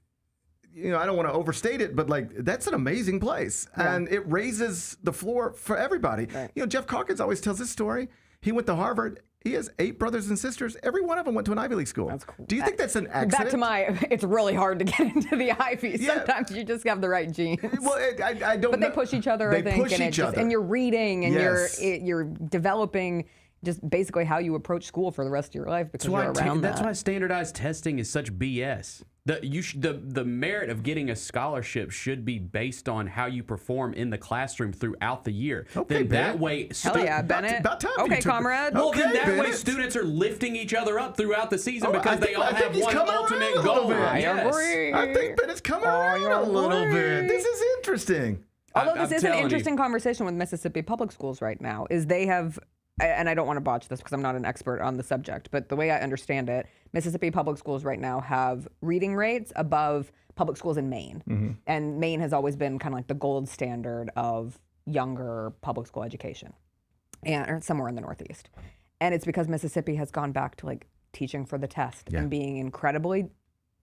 I don't want to overstate it, but like that's an amazing place, and it raises the floor for everybody. Right. Jeff Calkins always tells this story. He went to Harvard. He has 8 brothers and sisters. Every one of them went to an Ivy League school. That's cool. Do you think that's an accident? Back to it's really hard to get into the Ivy. Sometimes you just have the right genes. Well, I don't. But they push each other, I think, and you're reading and you're developing just basically how you approach school for the rest of your life because you're around that. That's why standardized testing is such BS. The merit of getting a scholarship should be based on how you perform in the classroom throughout the year. Okay, then that way, Hell yeah, Bennett. About time okay, you took comrade. Well, then that Bennett. way students are lifting each other up throughout the season because I they all have he's one coming ultimate around a goal. little bit. I agree. I think Bennett's coming around a little bit. This is interesting. Although I'm this is an telling you. interesting conversation with Mississippi Public Schools right now, is they have, and I don't want to botch this because I'm not an expert on the subject, but the way I understand it, Mississippi Public Schools right now have reading rates above public schools in Maine. Mm-hmm. And Maine has always been kind of like the gold standard of younger public school education, or somewhere in the Northeast. And it's because Mississippi has gone back to like teaching for the test and being incredibly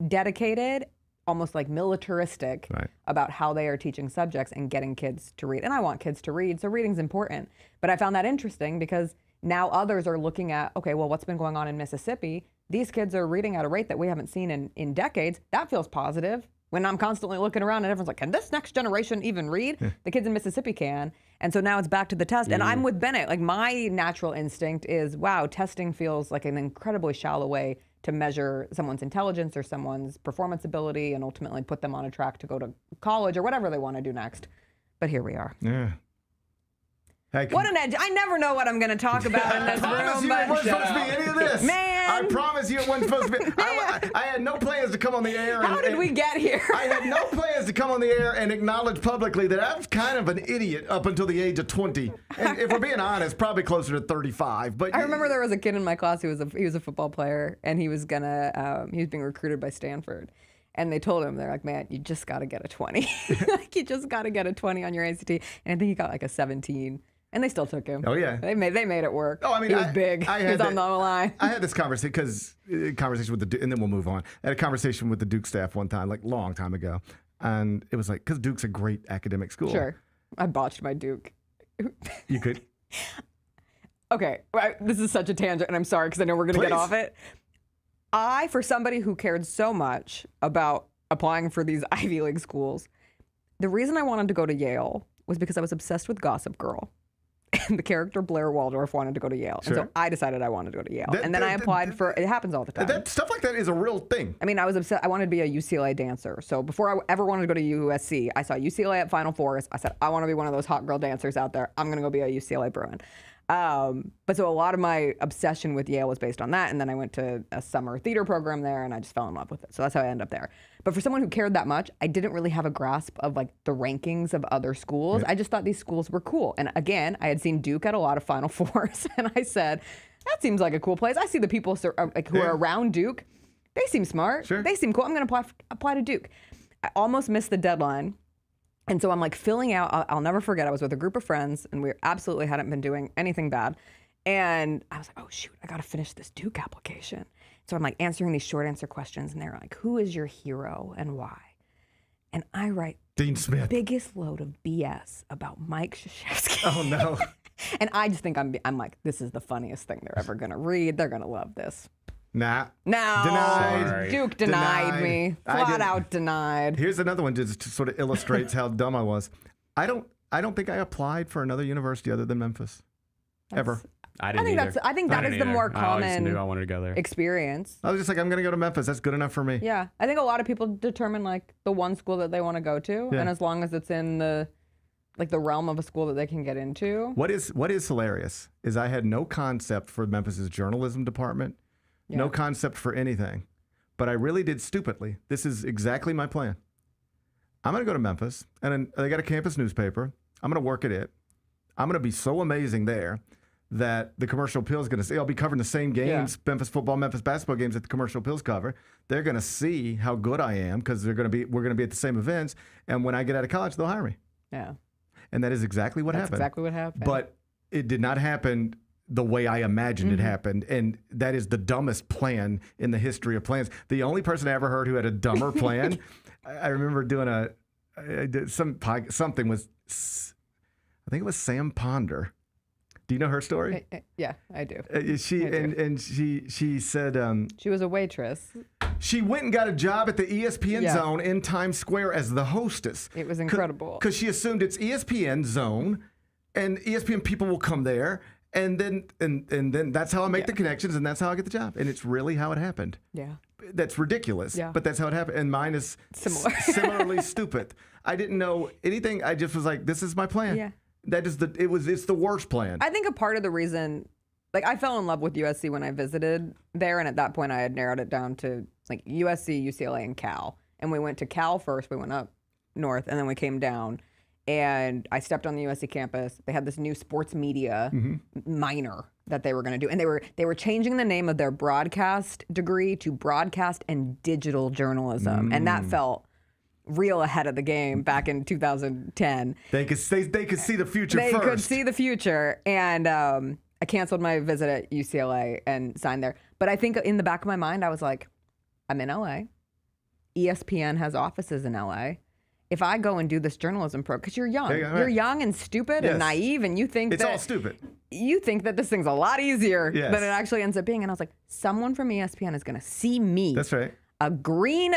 dedicated, almost like militaristic about how they are teaching subjects and getting kids to read. And I want kids to read, so reading's important. But I found that interesting because now others are looking at, okay, well, what's been going on in Mississippi? These kids are reading at a rate that we haven't seen in decades. That feels positive. When I'm constantly looking around and everyone's like, can this next generation even read? The kids in Mississippi can. And so now it's back to the test. And I'm with Bennett. Like my natural instinct is, wow, testing feels like an incredibly shallow way to measure someone's intelligence or someone's performance ability and ultimately put them on a track to go to college or whatever they want to do next. But here we are. Yeah. Hey, What an edge. I never know what I'm going to talk about in this room. I promise you but it wasn't supposed to be any of this. Man. I promise you it wasn't supposed to be. I had no plans to come on the air. How did we get here? I had no plans to come on the air and acknowledge publicly that I was kind of an idiot up until the age of 20. And if we're being honest, probably closer to 35. But I remember there was a kid in my class who was a football player, and he was being recruited by Stanford. And they told him, they're like, man, you just got to get a 20. Like, you just got to get a 20 on your ACT. And I think he got like a 17. And they still took him. Oh, yeah. They made it work. Oh, I mean, he was big. He was on the line. I had this conversation with the Duke, and then we'll move on. I had a conversation with the Duke staff one time, like long time ago. And it was like, because Duke's a great academic school. Sure. I botched my Duke. You could. Okay. This is such a tangent, and I'm sorry because I know we're going to get off it. For somebody who cared so much about applying for these Ivy League schools, the reason I wanted to go to Yale was because I was obsessed with Gossip Girl. And the character Blair Waldorf wanted to go to Yale. Sure. And so I decided I wanted to go to Yale. And then I applied for, it happens all the time. Stuff like that is a real thing. I mean, I was upset. I wanted to be a UCLA dancer. So before I ever wanted to go to USC, I saw UCLA at Final Four. I said, I want to be one of those hot girl dancers out there. I'm going to go be a UCLA Bruin. But so a lot of my obsession with Yale was based on that. And then I went to a summer theater program there and I just fell in love with it. So that's how I ended up there. But for someone who cared that much, I didn't really have a grasp of like the rankings of other schools. I just thought these schools were cool. And again, I had seen Duke at a lot of Final Fours and I said, that seems like a cool place. I see the people who are around Duke. They seem smart. Sure. They seem cool. I'm going to apply to Duke. I almost missed the deadline. And so I'm like filling out, I'll never forget, I was with a group of friends and we absolutely hadn't been doing anything bad. And I was like, oh shoot, I got to finish this Duke application. So I'm like answering these short answer questions and they're like, who is your hero and why? And I write Dean Smith. Biggest load of BS about Mike Krzyzewski. Oh no. And I just think I'm like, this is the funniest thing they're ever going to read. They're going to love this. Nah. No. Denied. Duke denied me. Flat out denied. Here's another one just to sort of illustrates how dumb I was. I don't think I applied for another university other than Memphis. Ever. I think that is the more I always common knew I wanted to go there. experience. I was just like, I'm going to go to Memphis. That's good enough for me. Yeah. I think a lot of people determine like the one school that they want to go to. Yeah. And as long as it's in the realm of a school that they can get into. What is hilarious is I had no concept for Memphis's journalism department. Yeah. No concept for anything. But I really did stupidly. This is exactly my plan. I'm going to go to Memphis, and then they got a campus newspaper. I'm going to work at it. I'm going to be so amazing there that the Commercial Appeal is going to see. I'll be covering the same games, Memphis football, Memphis basketball games that the Commercial Appeals cover. They're going to see how good I am because we're going to be at the same events. And when I get out of college, they'll hire me. Yeah. And that is exactly what happened. That's exactly what happened. But it did not happen the way I imagined it happened. And that is the dumbest plan in the history of plans. The only person I ever heard who had a dumber plan I remember doing I did something with, I think it was Sam Ponder. Do you know her story? Yeah, I do. She said she was a waitress. She went and got a job at the ESPN Zone in Times Square as the hostess. It was incredible. Because she assumed it's ESPN Zone, and ESPN people will come there, and then that's how I make the connections, and that's how I get the job. And it's really how it happened. Yeah. That's ridiculous, but that's how it happened. And mine is similarly stupid. I didn't know anything. I just was like, this is my plan. Yeah. It's the worst plan. I think a part of the reason, like, I fell in love with USC when I visited there, and at that point I had narrowed it down to like USC, UCLA, and Cal. And we went to Cal first. We went up north, and then we came down. And I stepped on the USC campus. They had this new sports media minor that they were going to do, and they were changing the name of their broadcast degree to broadcast and digital journalism, and that felt real ahead of the game back in 2010. They could see the future They first. could see the future, and I canceled my visit at UCLA and signed there. But I think in the back of my mind, I was like, I'm in LA. ESPN has offices in LA. If I go and do this journalism program, because you're young. Yeah, right. You're young and stupid and naive, and you think it's all stupid. You think that this thing's a lot easier than it actually ends up being. And I was like, someone from ESPN is going to see me. That's right. A green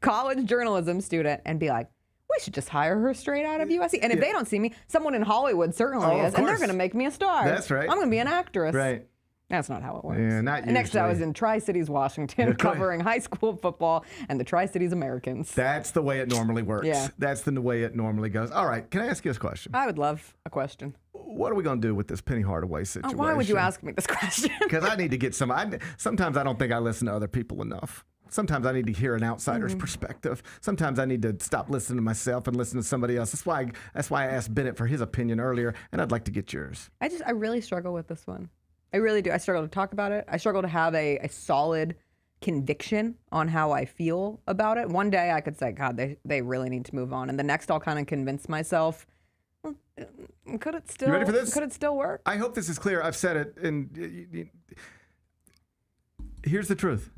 college journalism student, and be like, we should just hire her straight out of USC. And if they don't see me, someone in Hollywood certainly is, and they're going to make me a star. That's right. I'm going to be an actress. Right. That's not how it works. Yeah, not usually. Next, I was in Tri-Cities, Washington, covering high school football and the Tri-Cities Americans. That's the way it normally works. Yeah. That's the way it normally goes. All right, can I ask you this question? I would love a question. What are we going to do with this Penny Hardaway situation? Why would you ask me this question? Because I need to get sometimes I don't think I listen to other people enough. Sometimes I need to hear an outsider's perspective. Sometimes I need to stop listening to myself and listen to somebody else. That's why I asked Bennett for his opinion earlier, and I'd like to get yours. I really struggle with this one. I really do. I struggle to talk about it. I struggle to have a solid conviction on how I feel about it. One day I could say, God, they really need to move on. And the next I'll kind of convince myself, well, could it still, you ready for this? Could it still work? I hope this is clear. I've said it. And here's the truth.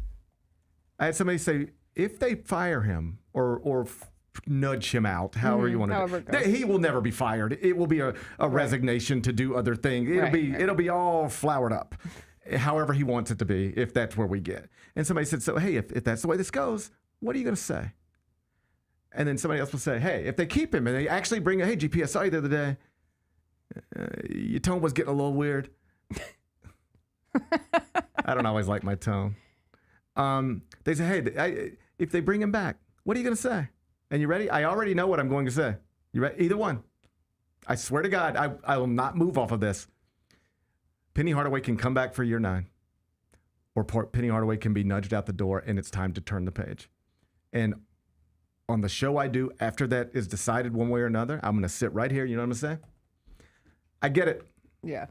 I had somebody say, if they fire him or nudge him out, however you want to do it, he will never be fired. It will be a resignation to do other things. It'll be all flowered up, however he wants it to be, if that's where we get. And somebody said, so, hey, if that's the way this goes, what are you going to say? And then somebody else will say, hey, if they keep him and they actually bring, hey, GP, I saw you the other day. Your tone was getting a little weird. I don't always like my tone. They say, hey, if they bring him back, what are you going to say? And you ready? I already know what I'm going to say. You ready? Either one. I swear to God, I will not move off of this. Penny Hardaway can come back for year 9. Or Penny Hardaway can be nudged out the door, and it's time to turn the page. And on the show I do, after that is decided one way or another, I'm going to sit right here. You know what I'm going to say? I get it. Yeah.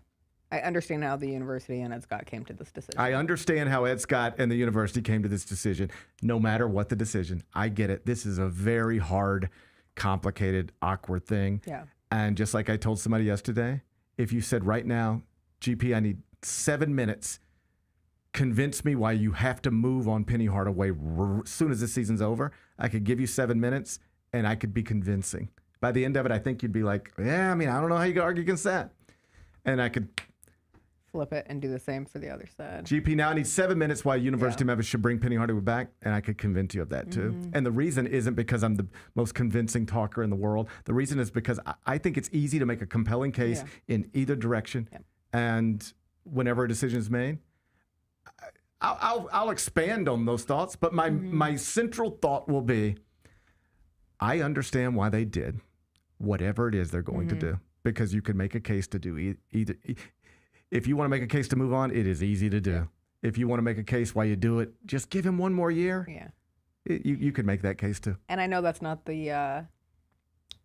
I understand how the university and Ed Scott came to this decision. I understand how Ed Scott and the university came to this decision, no matter what the decision. I get it. This is a very hard, complicated, awkward thing. Yeah. And just like I told somebody yesterday, if you said right now, GP, I need 7 minutes, convince me why you have to move on Penny Hardaway as soon as this season's over, I could give you 7 minutes and I could be convincing. By the end of it, I think you'd be like, yeah, I mean, I don't know how you could argue against that. And I could flip it and do the same for the other side. GP, now I need 7 minutes why University of Memphis should bring Penny Hardaway back, and I could convince you of that too. And the reason isn't because I'm the most convincing talker in the world. The reason is because I think it's easy to make a compelling case in either direction. And whenever a decision is made, I'll expand on those thoughts. But my central thought will be, I understand why they did whatever it is they're going to do, because you can make a case to do either. If you want to make a case to move on, it is easy to do. If you want to make a case why you do it, just give him one more year. Yeah, you could make that case too. And I know that's not the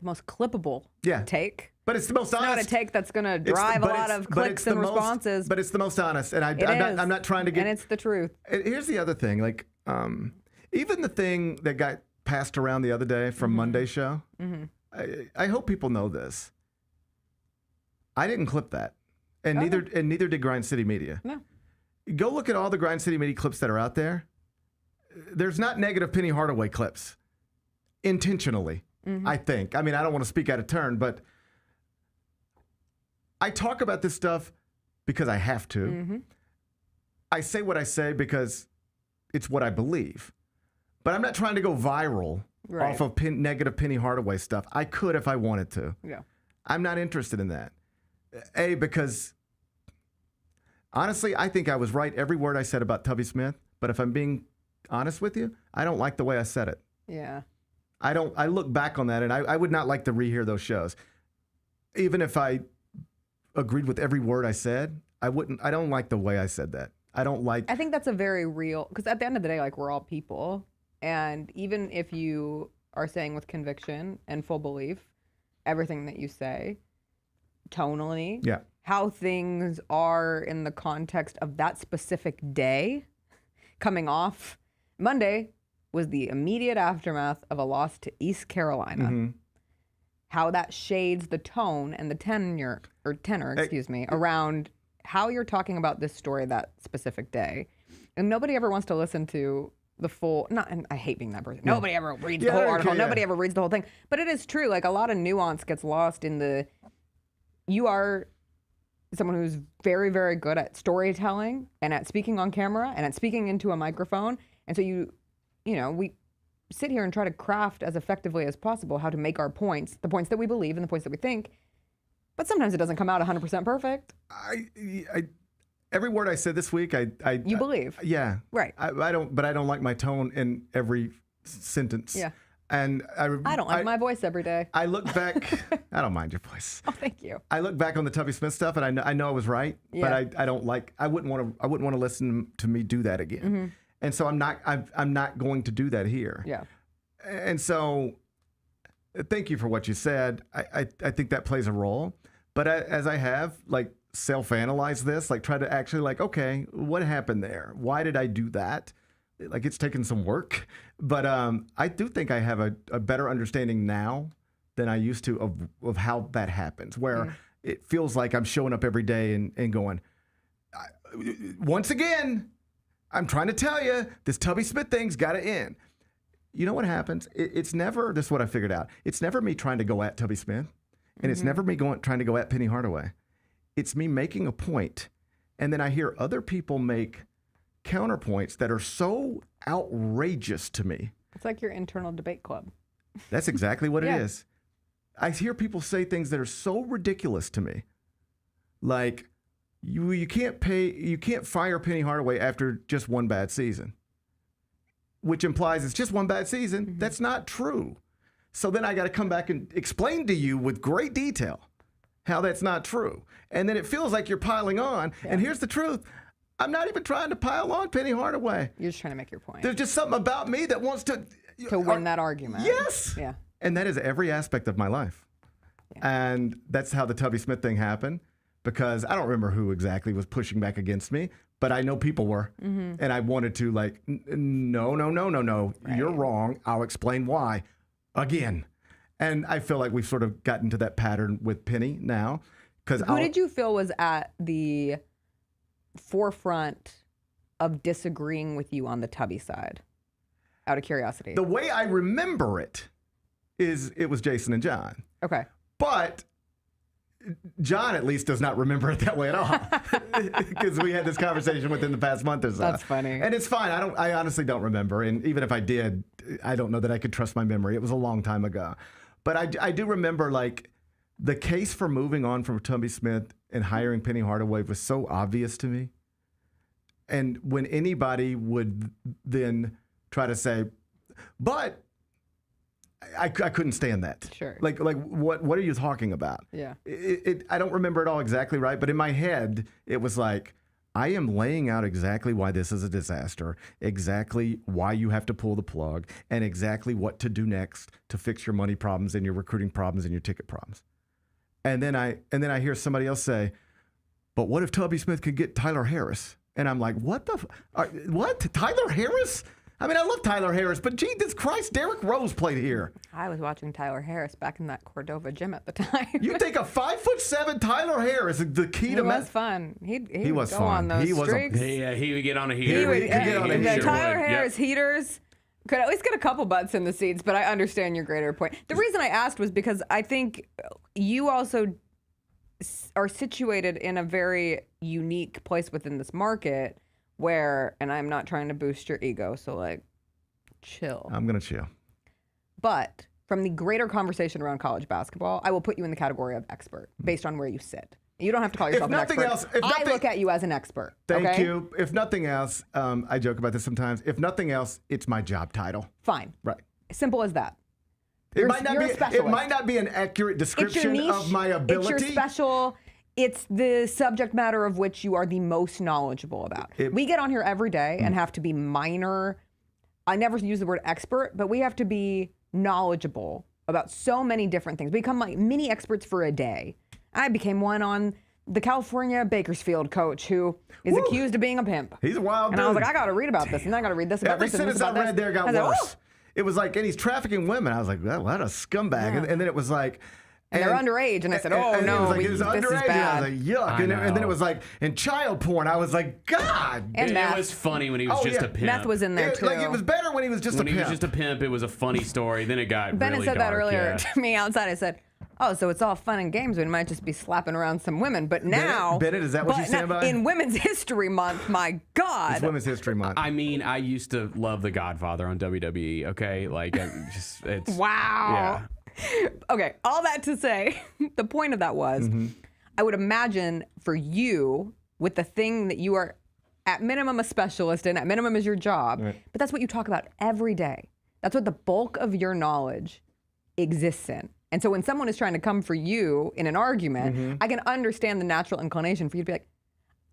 most clippable take. But it's the most honest. It's not a take that's going to drive a lot of clicks and responses. But it's the most honest, and I'm not trying to get. And it's the truth. Here's the other thing, like even the thing that got passed around the other day from Monday's show. I hope people know this. I didn't clip that. And neither did Grind City Media. No. Go look at all the Grind City Media clips that are out there. There's not negative Penny Hardaway clips. intentionally, I think. I mean, I don't want to speak out of turn, but I talk about this stuff because I have to. I say what I say because it's what I believe. But I'm not trying to go viral off of negative Penny Hardaway stuff. I could if I wanted to. Yeah. I'm not interested in that. Because honestly, I think I was right every word I said about Tubby Smith. But if I'm being honest with you, I don't like the way I said it. Yeah. I look back on that, and I would not like to rehear those shows. Even if I agreed with every word I said, I don't like the way I said that. I think that's a very real, because at the end of the day, like, we're all people. And even if you are saying with conviction and full belief everything that you say, tonally, how things are in the context of that specific day, coming off Monday was the immediate aftermath of a loss to East Carolina. How that shades the tone and the tenor, around how you're talking about this story that specific day. And nobody ever wants to listen to the full, and I hate being that person. Nobody ever reads the whole article. Nobody ever reads the whole thing. But it is true. Like, a lot of nuance gets lost in you are someone who's very, very good at storytelling and at speaking on camera and at speaking into a microphone. And so we sit here and try to craft as effectively as possible how to make our points, the points that we believe and the points that we think. But sometimes it doesn't come out 100% perfect. Every word I said this week, you believe. Yeah. Right. I don't like my tone in every sentence. Yeah. And I don't like my voice every day. I look back. I don't mind your voice. Oh, thank you. I look back on the Tubby Smith stuff, and I know I was right, but I don't like. I wouldn't want to listen to me do that again. And so I'm not going to do that here. Yeah. And so, thank you for what you said. I think that plays a role. But as I have self-analyze this, try to actually okay, what happened there? Why did I do that? It's taken some work, but I do think I have a better understanding now than I used to of how that happens, where it feels like I'm showing up every day and going, once again, I'm trying to tell you, this Tubby Smith thing's got to end. You know what happens? It's never, this is what I figured out, it's never me trying to go at Tubby Smith, and it's never me trying to go at Penny Hardaway. It's me making a point, and then I hear other people make counterpoints that are so outrageous to me. It's like your internal debate club. That's exactly what it is. I hear people say things that are so ridiculous to me. Like, you can't fire Penny Hardaway after just one bad season, which implies it's just one bad season. That's not true. So then I got to come back and explain to you with great detail how that's not true. And then it feels like you're piling on. Yeah. And here's the truth. I'm not even trying to pile on Penny Hardaway. You're just trying to make your point. There's just something about me that wants to win that argument. Yes. Yeah. And that is every aspect of my life. Yeah. And that's how the Tubby Smith thing happened, because I don't remember who exactly was pushing back against me, but I know people were. And I wanted to no. Right. You're wrong. I'll explain why again. And I feel like we've sort of gotten to that pattern with Penny now. Who did you feel was at the forefront of disagreeing with you on the Tubby side, out of curiosity? The way I remember it was Jason and John. Okay. But John at least does not remember it that way at all, because we had this conversation within the past month or so. That's funny. And it's fine. I honestly don't remember. And even if I did, I don't know that I could trust my memory. It was a long time ago. But I do remember, the case for moving on from Tubby Smith and hiring Penny Hardaway was so obvious to me. And when anybody would then try to say, but I couldn't stand that. Sure. What are you talking about? Yeah. I don't remember it all exactly right, but in my head, it was like, I am laying out exactly why this is a disaster, exactly why you have to pull the plug, and exactly what to do next to fix your money problems and your recruiting problems and your ticket problems. And then I hear somebody else say, but what if Tubby Smith could get Tyler Harris? And I'm like, what? Tyler Harris? I mean, I love Tyler Harris, but Jesus Christ, Derrick Rose played here. I was watching Tyler Harris back in that Cordova gym at the time. You think a 5'7" Tyler Harris is the key to He was fun. He was go fun. on those streaks. He would get on a heater. Tyler Harris heaters. Could at least get a couple butts in the seats, but I understand your greater point. The reason I asked was because I think you also are situated in a very unique place within this market where, and I'm not trying to boost your ego, so like, chill. I'm going to chill. But from the greater conversation around college basketball, I will put you in the category of expert based on where you sit. You don't have to call yourself an expert. I look at you as an expert. Thank you. If nothing else, I joke about this sometimes. If nothing else, it's my job title. Fine. Right. Simple as that. It might not be an accurate description of my ability. It's your special. It's the subject matter of which you are the most knowledgeable about. We get on here every day and have to be minor. I never use the word expert, but we have to be knowledgeable about so many different things. We become like mini experts for a day. I became one on the California Bakersfield coach who is accused of being a pimp. He's a wild dude. And I was like, I got to read about this, and then I got to read this about Every this. sentence I read there got worse. It was like, and he's trafficking women. I was like, well, what a scumbag. Yeah. And then it was like, and they're underage. And I said, oh, and no, it was like, this is underage. bad. And I was like, yuck. And then it was like, and child porn. I was like, God. And it was funny when he was just a pimp. Meth was in there, too. Like, it was better when he was just a pimp. When he was just a pimp, it was a funny story. Then it got Bennett really said that dark, earlier to me outside. I said, oh, so it's all fun and games. We might just be slapping around some women. But now... Bennett, is that what you stand by? In Women's History Month, my God. It's Women's History Month. I mean, I used to love The Godfather on WWE, okay? Like, it's... Wow. Yeah. Okay, all that to say, the point of that was, I would imagine for you, with the thing that you are at minimum a specialist in, at minimum is your job, but that's what you talk about every day. That's what the bulk of your knowledge exists in. And so when someone is trying to come for you in an argument, I can understand the natural inclination for you to be like,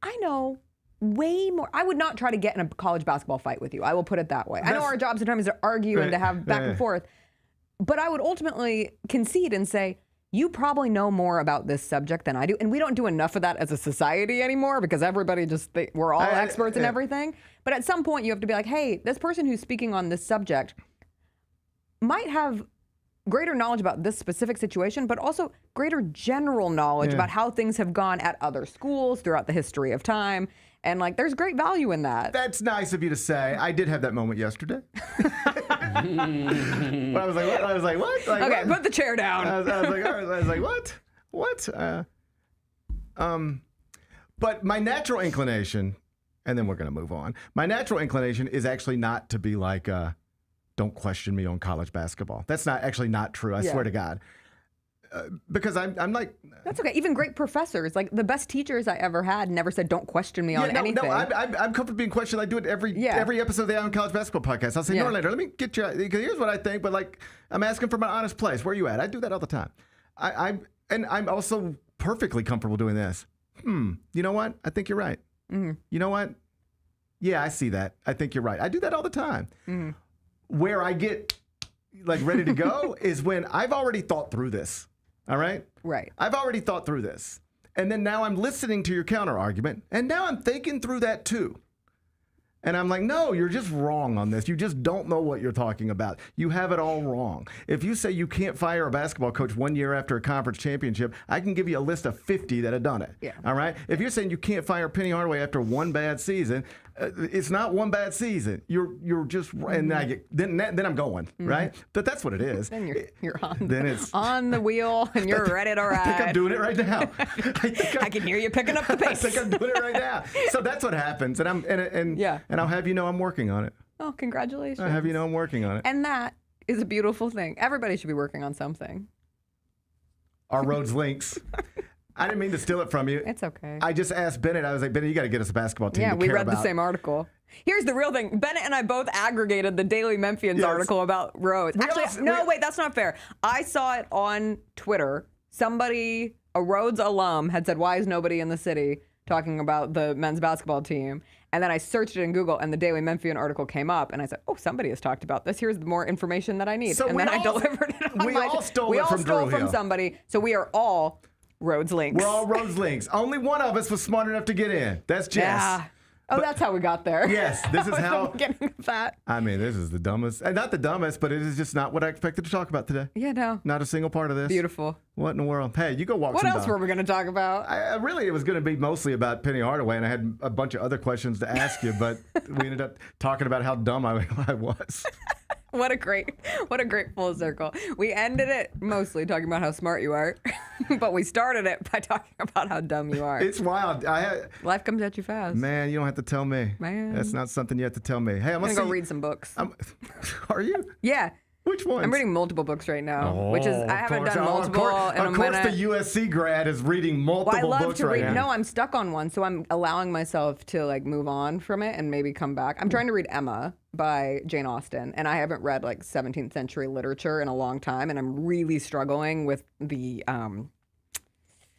I know way more. I would not try to get in a college basketball fight with you. I will put it that way. I know our job sometimes is to argue and to have back and forth. But I would ultimately concede and say, you probably know more about this subject than I do. And we don't do enough of that as a society anymore because everybody we're all experts in everything. But at some point you have to be like, hey, this person who's speaking on this subject might have greater knowledge about this specific situation, but also greater general knowledge about how things have gone at other schools throughout the history of time. And like, there's great value in that. That's nice of you to say. I did have that moment yesterday. I was like, what? I was like, what? Like, okay, what? put the chair down. I was like, what? What? But my natural inclination, and then we're going to move on. My natural inclination is actually not to be like, don't question me on college basketball. That's not true. I swear to God. Because I'm like... That's okay. Even great professors, like the best teachers I ever had never said, don't question me on anything. No, I'm comfortable being questioned. I do it every episode of the On College Basketball Podcast. I'll say, Norlander, let me get you... Because here's what I think, but like, I'm asking from an honest place. Where are you at? I do that all the time. I'm also perfectly comfortable doing this. You know what? I think you're right. You know what? Yeah, I see that. I think you're right. I do that all the time. Where I get like ready to go is when I've already thought through this. All right? Right. I've already thought through this. And then now I'm listening to your counter argument. And now I'm thinking through that too. And I'm like, no, you're just wrong on this. You just don't know what you're talking about. You have it all wrong. If you say you can't fire a basketball coach 1 year after a conference championship, I can give you a list of 50 that have done it. Yeah. All right? If you're saying you can't fire Penny Hardaway after one bad season, it's not one bad season. You're just, and then I'm going, right? But that's what it is. Then you're on. Then it's on the wheel and you're ready to ride. I think I'm doing it right now. I can hear you picking up the pace. I think I'm doing it right now. So that's what happens, and I'll have you know I'm working on it. Oh, congratulations! I'll have you know I'm working on it. And that is a beautiful thing. Everybody should be working on something. Our Rhodes links. I didn't mean to steal it from you. It's okay. I just asked Bennett. I was like, Bennett, you got to get us a basketball team. Yeah, to we care read about. the same article. Here's the real thing. Bennett and I both aggregated the Daily Memphians article about Rhodes. Actually, wait, that's not fair. I saw it on Twitter. Somebody, a Rhodes alum, had said, why is nobody in the city talking about the men's basketball team? And then I searched it in Google, and the Daily Memphian article came up, and I said, oh, somebody has talked about this. Here's more information that I need. So and then I delivered it on we my... all stole we it all from stole Drew from Hill. somebody, so we are all Rhodes links. We're all Rhodes links. Only one of us was smart enough to get in. That's Jess. Yeah. Oh, that's how we got there. Yes, this is how. Getting that. I mean, this is the dumbest, and not the dumbest, but it is just not what I expected to talk about today. Yeah, no. Not a single part of this. Beautiful. What in the world? Hey, you go walk What some else dog. were we going to talk about? Really, it was going to be mostly about Penny Hardaway, and I had a bunch of other questions to ask you, but we ended up talking about how dumb I was. What a great full circle. We ended it mostly talking about how smart you are, but we started it by talking about how dumb you are. It's wild. Life comes at you fast. Man, you don't have to tell me. Man. That's not something you have to tell me. Hey, I'm gonna go read some books. Are you? Yeah. Which ones? I'm reading multiple books right now, which is I haven't done multiple in a Of course, minute. the USC grad is reading multiple Well, I love books to right read. now. No, I'm stuck on one, so I'm allowing myself to like move on from it and maybe come back. I'm trying to read Emma by Jane Austen, and I haven't read like 17th century literature in a long time, and I'm really struggling with the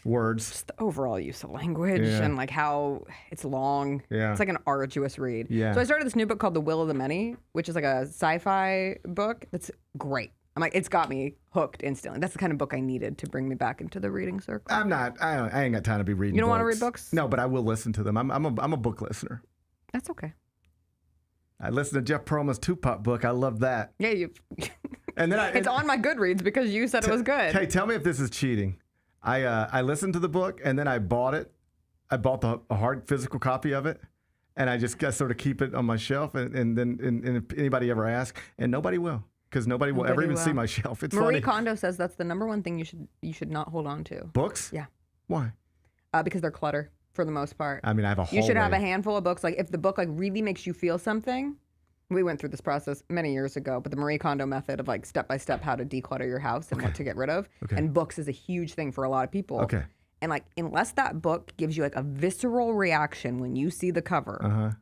words, just the overall use of language and like how it's long. Yeah. It's like an arduous read. Yeah. So I started this new book called The Will of the Many, which is like a sci-fi book that's great. I'm like, it's got me hooked instantly. That's the kind of book I needed to bring me back into the reading circle. I ain't got time to be reading. You don't want to read books? No, but I will listen to them. I'm a book listener. That's okay. I listened to Jeff Pearlman's Tupac book. I love that. Yeah, you. And then it's on my Goodreads because you said it was good. Hey, tell me if this is cheating. I listened to the book and then I bought it. I bought a hard physical copy of it, and I just got sort of keep it on my shelf. And then if anybody ever asks, and nobody will. Because nobody will ever even see my shelf. It's Marie funny. Kondo says that's the number one thing you should not hold on to. Books? Yeah. Why? Because they're clutter for the most part. I mean, I have a whole. You should have a handful of books. Like if the book like really makes you feel something. We went through this process many years ago, but the Marie Kondo method of like step by step how to declutter your house and what to get rid of. Okay. And books is a huge thing for a lot of people. Okay. And like unless that book gives you like a visceral reaction when you see the cover,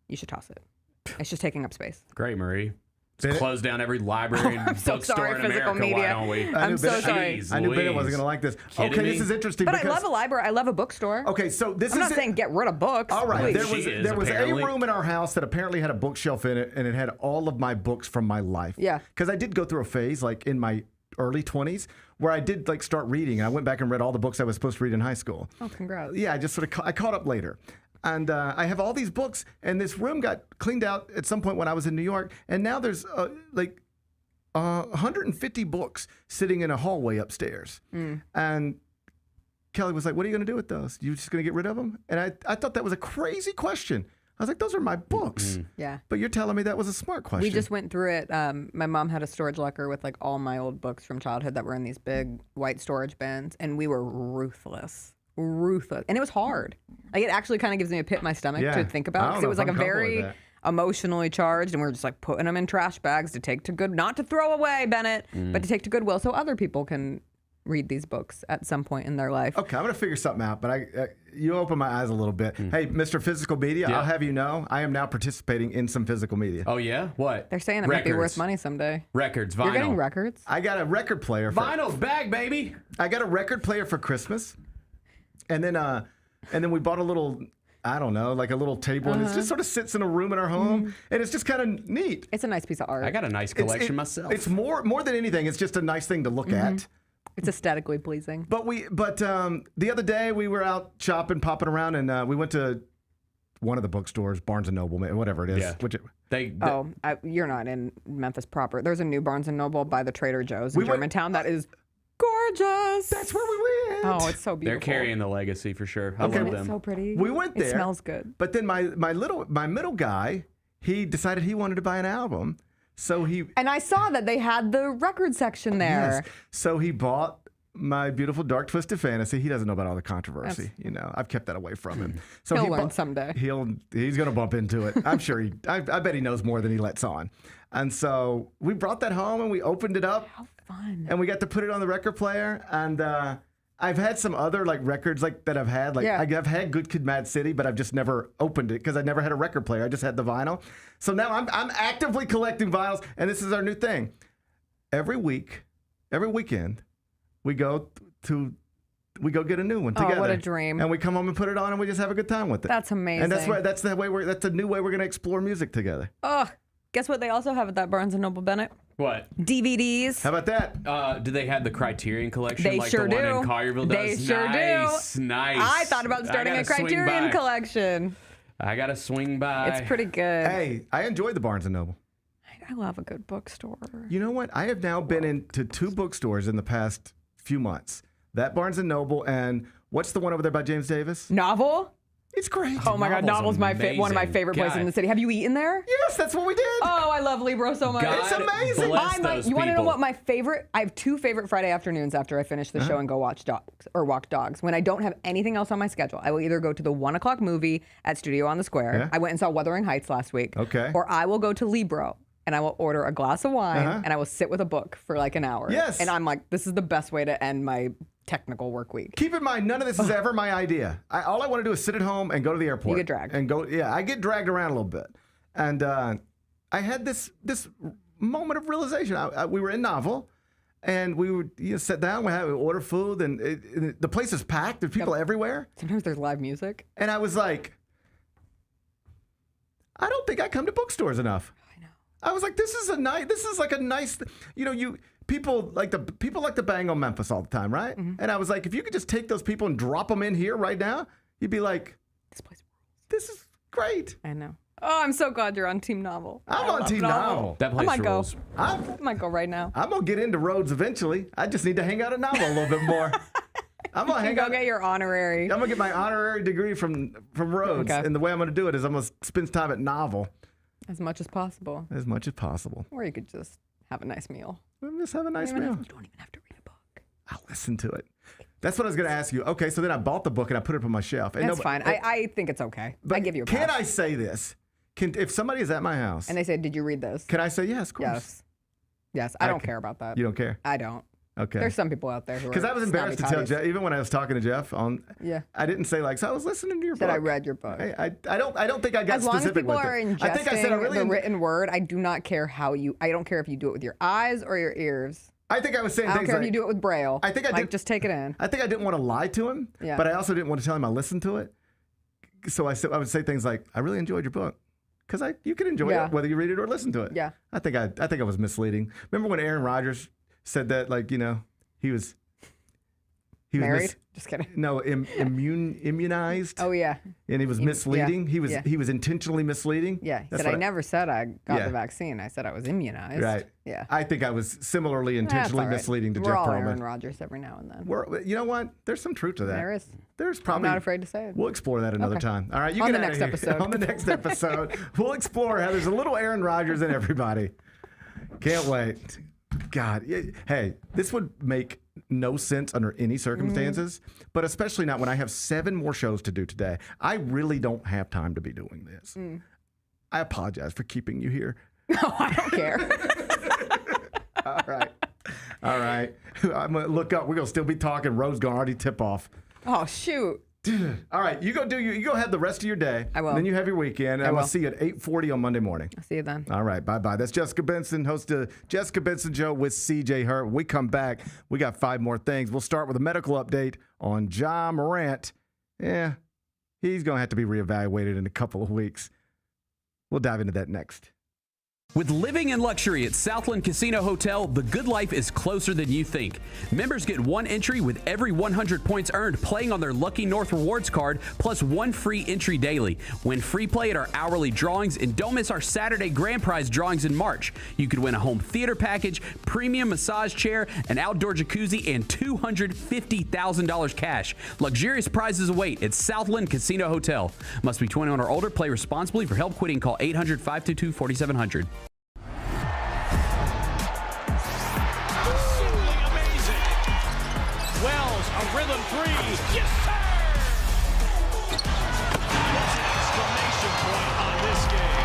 you should toss it. It's just taking up space. Great, Marie. Let's close down every library and bookstore in America. Why don't we? I'm so sorry. I knew Bennett wasn't going to like this. Kidding Okay, me? this is interesting. But because, I love a library. I love a bookstore. Okay, so this I'm is not saying get rid of books. All right, please. there was a room in our house that apparently had a bookshelf in it, and it had all of my books from my life. Yeah. Because I did go through a phase, like in my early 20s, where I did like start reading. I went back and read all the books I was supposed to read in high school. Oh, congrats. Yeah, I just sort of I caught up later. And I have all these books, and this room got cleaned out at some point when I was in New York, and now there's like 150 books sitting in a hallway upstairs. And Kelly was like, what are you going to do with those? You just going to get rid of them? And I thought that was a crazy question. I was like, those are my books. Yeah. But you're telling me that was a smart question. We just went through it. My mom had a storage locker with like all my old books from childhood that were in these big white storage bins, and we were ruthless. And it was hard. Like it actually kind of gives me a pit in my stomach to think about, because it was like a very emotionally charged, and we were just like putting them in trash bags to take to good, not to throw away, Bennett, but to take to Goodwill so other people can read these books at some point in their life. Okay, I'm going to figure something out, but you open my eyes a little bit. Hey, Mr. Physical Media, I'll have you know, I am now participating in some physical media. Oh, yeah? What? They're saying it might be worth money someday. Records, vinyl. You're getting records? I got a record player. Vinyl's back, baby. I got a record player for Christmas. And then we bought a little, I don't know, like a little table, and it just sort of sits in a room in our home, and it's just kind of neat. It's a nice piece of art. I got a nice collection myself. It's more than anything, it's just a nice thing to look at. It's aesthetically pleasing. But the other day we were out shopping, popping around, and we went to one of the bookstores, Barnes & Noble, whatever it is. Yeah. You're not in Memphis proper. There's a new Barnes & Noble by the Trader Joe's in Germantown that is gorgeous. That's where we went. Oh, it's so beautiful. They're carrying the legacy for sure. I love them. It's so pretty. We went there. It smells good. But then my middle guy, he decided he wanted to buy an album. And I saw that they had the record section there. Yes. So he bought my beautiful Dark Twisted Fantasy. He doesn't know about all the controversy. I've kept that away from him. So He'll learn someday. He's going to bump into it. I'm sure I bet he knows more than he lets on. And so we brought that home and we opened it up. How fun. And we got to put it on the record player. And I've had some other like records like that I've had. Like I've had Good Kid, Mad City, but I've just never opened it because I never had a record player. I just had the vinyl. So now I'm actively collecting vinyls, and this is our new thing. Every weekend, we go get a new one together. Oh, what a dream. And we come home and put it on, and we just have a good time with it. That's amazing. And that's the new way we're going to explore music together. Oh, guess what they also have at that Barnes & Noble, Bennett? What? DVDs. How about that? Do they have the Criterion collection They like sure the one do. in Collierville They does? sure nice, do. Nice. I thought about starting a Criterion collection. I got to swing by. It's pretty good. Hey, I enjoy the Barnes & Noble. I love a good bookstore. You know what? I have now been into 2 bookstores in the past few months. That Barnes & Noble, and what's the one over there by James Davis? Novel? It's great. Oh my God, Novel's one of my favorite places in the city. Have you eaten there? Yes, that's what we did. Oh, I love Libro so much. It's amazing. You want to know what my favorite? I have 2 favorite Friday afternoons after I finish the show and go watch dogs or walk dogs. When I don't have anything else on my schedule, I will either go to the 1 o'clock movie at Studio on the Square. Yeah. I went and saw Wuthering Heights last week. Okay. Or I will go to Libro and I will order a glass of wine and I will sit with a book for like an hour. Yes. And I'm like, this is the best way to end my technical work week. Keep in mind, none of this is ever my idea. All I want to do is sit at home and go to the airport. You get dragged. And go. Yeah, I get dragged around a little bit. And I had this moment of realization. We were in Novel, and we would sit down, we would order food, and the place is packed. There's people everywhere. Sometimes there's live music. And I was like, I don't think I come to bookstores enough. I know. I was like, this is like a nice, People like to bang on Memphis all the time, right? Mm-hmm. And I was like, if you could just take those people and drop them in here right now, you'd be like, this place rules. This is great. I know. Oh, I'm so glad you're on Team Novel. I'm on Team Novel. That place rules. I might go right now. I'm gonna get into Rhodes eventually. I just need to hang out at Novel a little bit more. I'm gonna hang out. Get your honorary. I'm gonna get my honorary degree from Rhodes, and the way I'm gonna do it is I'm gonna spend time at Novel. As much as possible. As much as possible. Or you could just have a nice meal. Just have a nice meal. You don't even have to read a book. I'll listen to it. That's what I was going to ask you. Okay, so then I bought the book and I put it on my shelf. That's fine. I think it's okay. I give you a pass. Can I say this? If somebody is at my house and they say, "Did you read this?" Can I say yes? Of course. Yes. I don't care about that. You don't care? I don't. Okay. There's some people out there who. Because I was embarrassed to tell Jeff, even when I was talking to Jeff I didn't say so I was listening to your book. I read your book. I don't think I got as long specific as people with are it. ingesting I think I said the written word. I do not care I don't care if you do it with your eyes or your ears. I think I was saying I don't things care like, if you do it with Braille. I think I did. Just take it in. I think I didn't want to lie to him, but I also didn't want to tell him I listened to it. So I would say things like, "I really enjoyed your book," because you can enjoy it whether you read it or listen to it. Yeah. I think I was misleading. Remember when Aaron Rodgers said that, he was married? Just kidding. No, immunized. Oh yeah. And he was misleading. Yeah. He was intentionally misleading. Yeah. He said I never said I got the vaccine. I said I was immunized. Right. Yeah. I think I was similarly intentionally misleading to Jeff Pearlman. We're all Aaron Rodgers every now and then. You know what? There's some truth to that. There is. There's probably. I'm not afraid to say it. We'll explore that another time. All right. You on get the out next of here. episode. On the next episode, we'll explore how there's a little Aaron Rodgers in everybody. Can't wait. God. Hey, this would make no sense under any circumstances, but especially not when I have 7 more shows to do today. I really don't have time to be doing this. I apologize for keeping you here. No, I don't care. All right. I'm going to look up. We're going to still be talking. Rose going to already tip off. Oh, shoot. All right. You go have the rest of your day. I will. And then you have your weekend. And we'll see you at 8:40 on Monday morning. I'll see you then. All right. Bye-bye. That's Jessica Benson, host of Jessica Benson Show with CJ Hurt. When we come back, we got 5 more things. We'll start with a medical update on Ja Morant. Yeah, he's going to have to be reevaluated in a couple of weeks. We'll dive into that next. With living in luxury at Southland Casino Hotel, the good life is closer than you think. Members get 1 entry with every 100 points earned playing on their Lucky North Rewards card, plus 1 free entry daily. Win free play at our hourly drawings, and don't miss our Saturday grand prize drawings in March. You could win a home theater package, premium massage chair, an outdoor jacuzzi, and $250,000 cash. Luxurious prizes await at Southland Casino Hotel. Must be 21 or older. Play responsibly. For help quitting, call 800-522-4700. Wells, a rhythm 3. Yes, sir! That's an exclamation point on this game.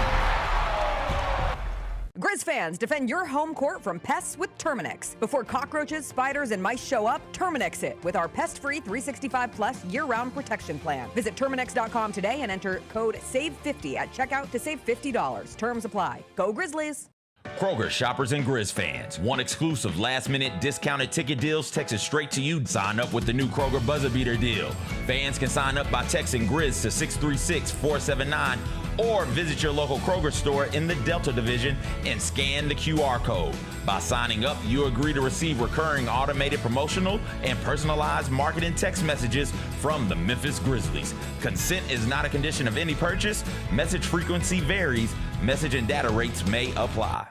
Grizz fans, defend your home court from pests with Terminix. Before cockroaches, spiders, and mice show up, Terminix it with our pest-free 365-plus year-round protection plan. Visit Terminix.com today and enter code SAVE50 at checkout to save $50. Terms apply. Go Grizzlies! Kroger shoppers and Grizz fans. 1 exclusive last-minute discounted ticket deals texted straight to you. Sign up with the new Kroger Buzzer Beater deal. Fans can sign up by texting Grizz to 636-479 or visit your local Kroger store in the Delta Division and scan the QR code. By signing up, you agree to receive recurring automated promotional and personalized marketing text messages from the Memphis Grizzlies. Consent is not a condition of any purchase. Message frequency varies. Message and data rates may apply.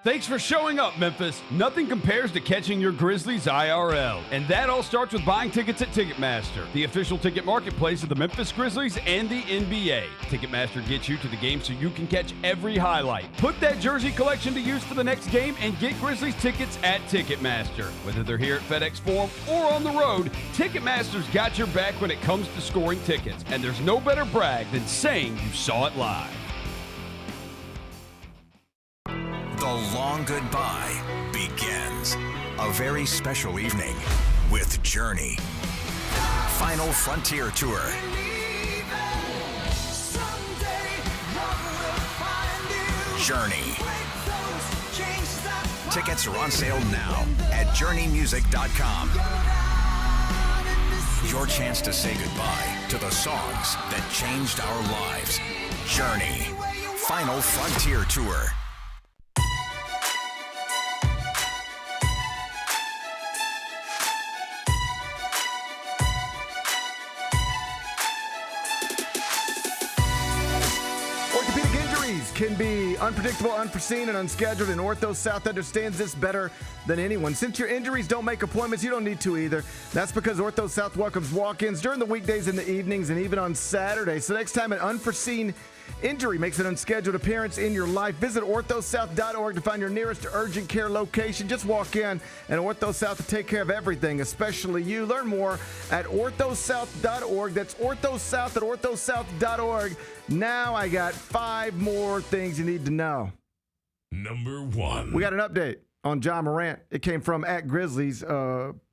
Thanks for showing up, Memphis. Nothing compares to catching your Grizzlies IRL. And that all starts with buying tickets at Ticketmaster, the official ticket marketplace of the Memphis Grizzlies and the NBA. Ticketmaster gets you to the game so you can catch every highlight. Put that jersey collection to use for the next game and get Grizzlies tickets at Ticketmaster. Whether they're here at FedEx Forum or on the road, Ticketmaster's got your back when it comes to scoring tickets. And there's no better brag than saying you saw it live. The long goodbye begins. A very special evening with Journey. Final Frontier Tour. Journey. Tickets are on sale now at journeymusic.com. Your chance to say goodbye to the songs that changed our lives. Journey. Final Frontier Tour. Can be unpredictable, unforeseen, and unscheduled, and OrthoSouth understands this better than anyone. Since your injuries don't make appointments, you don't need to either. That's because OrthoSouth welcomes walk-ins during the weekdays and the evenings and even on Saturdays. So next time an unforeseen injury makes an unscheduled appearance in your life, visit orthosouth.org to find your nearest urgent care location. Just walk in, and OrthoSouth will take care of everything, especially you. Learn more at orthosouth.org. That's OrthoSouth at orthosouth.org. Now I got 5 more things you need to know. Number 1. We got an update on Ja Morant. It came from at Grizzlies PR.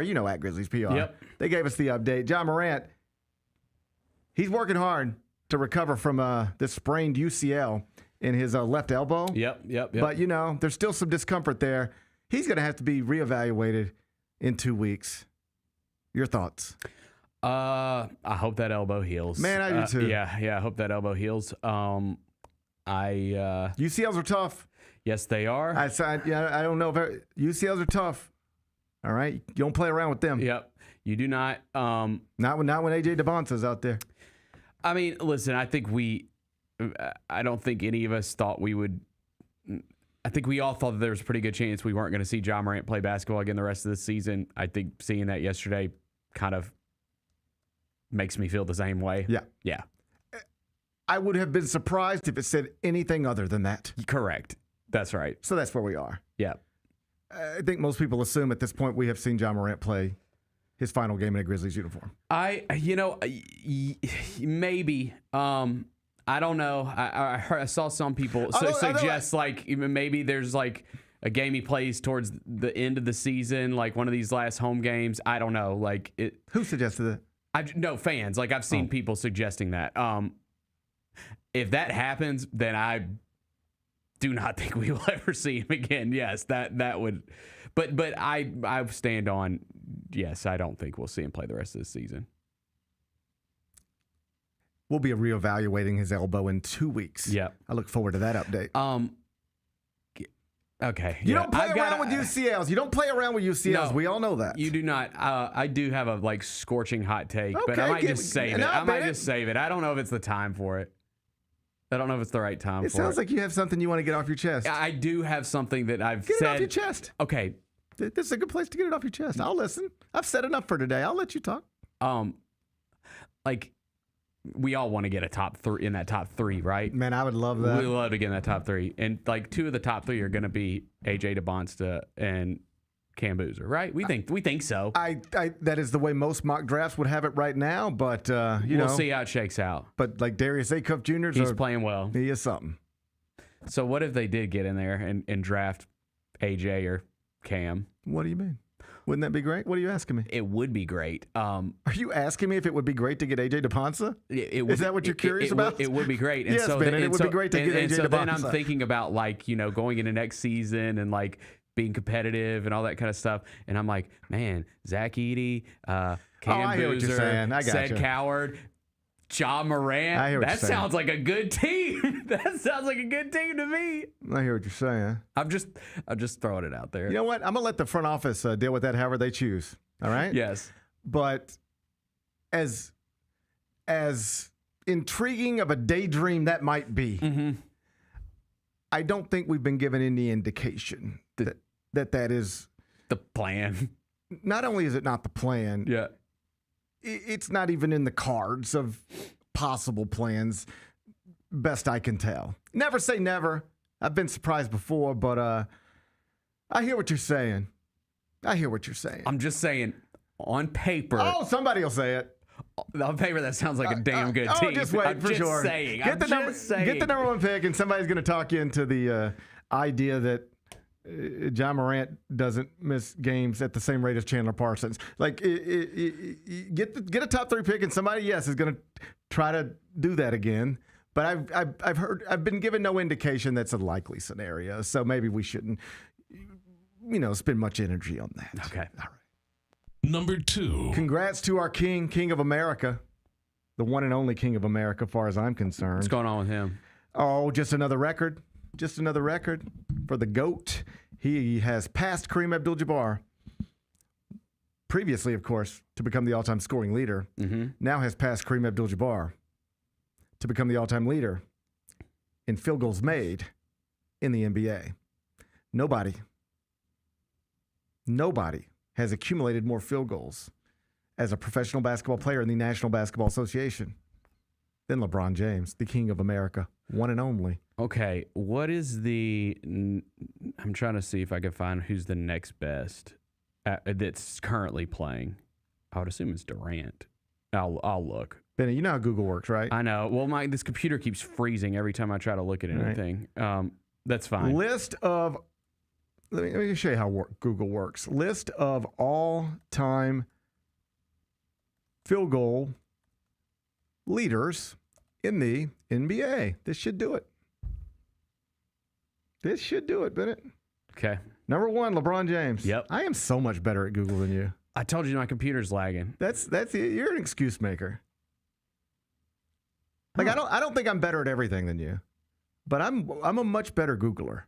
You know at Grizzlies PR. Yep. They gave us the update. Ja Morant, he's working hard to recover from this sprained UCL in his left elbow. Yep. But, there's still some discomfort there. He's going to have to be reevaluated in 2 weeks. Your thoughts? I hope that elbow heals. Man, I do too. Yeah, I hope that elbow heals. UCLs are tough. Yes, they are. I don't know if UCLs are tough. All right, you don't play around with them. Yep, you do not. Not when AJ DeBonsa's out there. I mean, listen, I don't think any of us thought we would. I think we all thought that there was a pretty good chance we weren't going to see Ja Morant play basketball again the rest of the season. I think seeing that yesterday kind of makes me feel the same way. Yeah. I would have been surprised if it said anything other than that. Correct. That's right. So that's where we are. Yeah. I think most people assume at this point we have seen Ja Morant play his final game in a Grizzlies uniform. Maybe. I don't know. I saw some people suggest like maybe there's like a game he plays towards the end of the season, like one of these last home games. I don't know. Like it. Who suggested that? No, fans. Like I've seen people suggesting that. If that happens, then I do not think we will ever see him again. Yes, that would. But I stand on. Yes, I don't think we'll see him play the rest of the season. We'll be reevaluating his elbow in 2 weeks. Yeah, I look forward to that update. Okay. You don't play around with UCLs. You don't play around with UCLs. No, we all know that. You do not. I do have a scorching hot take, but I might just save it. I might just save it. I don't know if it's the time for it. I don't know if it's the right time for it. It sounds like you have something you want to get off your chest. I do have something that I've said. Get it off your chest. Okay. This is a good place to get it off your chest. I'll listen. I've said enough for today. I'll let you talk. We all want to get a top 3 in that top 3, right? Man, I would love that. We love to get in that top 3. And 2 of the top 3 are going to be AJ DeBonsta and Cam Boozer, right? We think so. That is the way most mock drafts would have it right now, but we'll see how it shakes out. But like Darius Acuff Jr. He's playing well. He is something. So what if they did get in there and draft AJ or Cam? What do you mean? Wouldn't that be great? What are you asking me? It would be great. Are you asking me if it would be great to get AJ DeBonsa? Is that what you're curious about? It would be great. And yes, so Ben, it would be great to get AJ DeBonsa. So then I'm thinking about going into next season and being competitive and all that kind of stuff. And I'm like, man, Zach Edey, Cam Boozer, Ced Coward, Ja Morant. That sounds like a good team. That sounds like a good team to me. I hear what you're saying. I'm just throwing it out there. You know what? I'm gonna let the front office deal with that however they choose. All right. Yes. But as intriguing of a daydream that might be, I don't think we've been given any indication that is the plan. Not only is it not the plan, it's not even in the cards of possible plans, best I can tell. Never say never. I've been surprised before, but I hear what you're saying. I'm just saying, on paper. Oh, somebody will say it. On paper, that sounds like a damn good team. Just wait I'm for just sure. Saying. Get the number one pick, and somebody's going to talk you into the idea that John Morant doesn't miss games at the same rate as Chandler Parsons. Like, get a top 3 pick, and somebody, yes, is going to try to do that again. But I've been given no indication that's a likely scenario. So maybe we shouldn't, spend much energy on that. Okay. All right. Number 2. Congrats to our King of America, the one and only King of America, as far as I'm concerned. What's going on with him? Oh, just another record. Just another record for the GOAT. He has passed Kareem Abdul-Jabbar. Previously, of course, to become the all-time scoring leader. Mm-hmm. Now has passed Kareem Abdul-Jabbar to become the all-time leader in field goals made in the NBA. Nobody has accumulated more field goals as a professional basketball player in the National Basketball Association than LeBron James, the King of America, one and only. Okay, what is I'm trying to see if I can find who's the next best that's currently playing. I would assume it's Durant. I'll look. Benny, you know how Google works, right? I know. Well, this computer keeps freezing every time I try to look at anything. Right. That's fine. Let me show you how Google works. List of all-time field goal leaders in the NBA. This should do it. Bennett. Okay. Number 1, LeBron James. Yep. I am so much better at Google than you. I told you my computer's lagging. That's you're an excuse maker. Like, I don't think I'm better at everything than you, but I'm a much better Googler.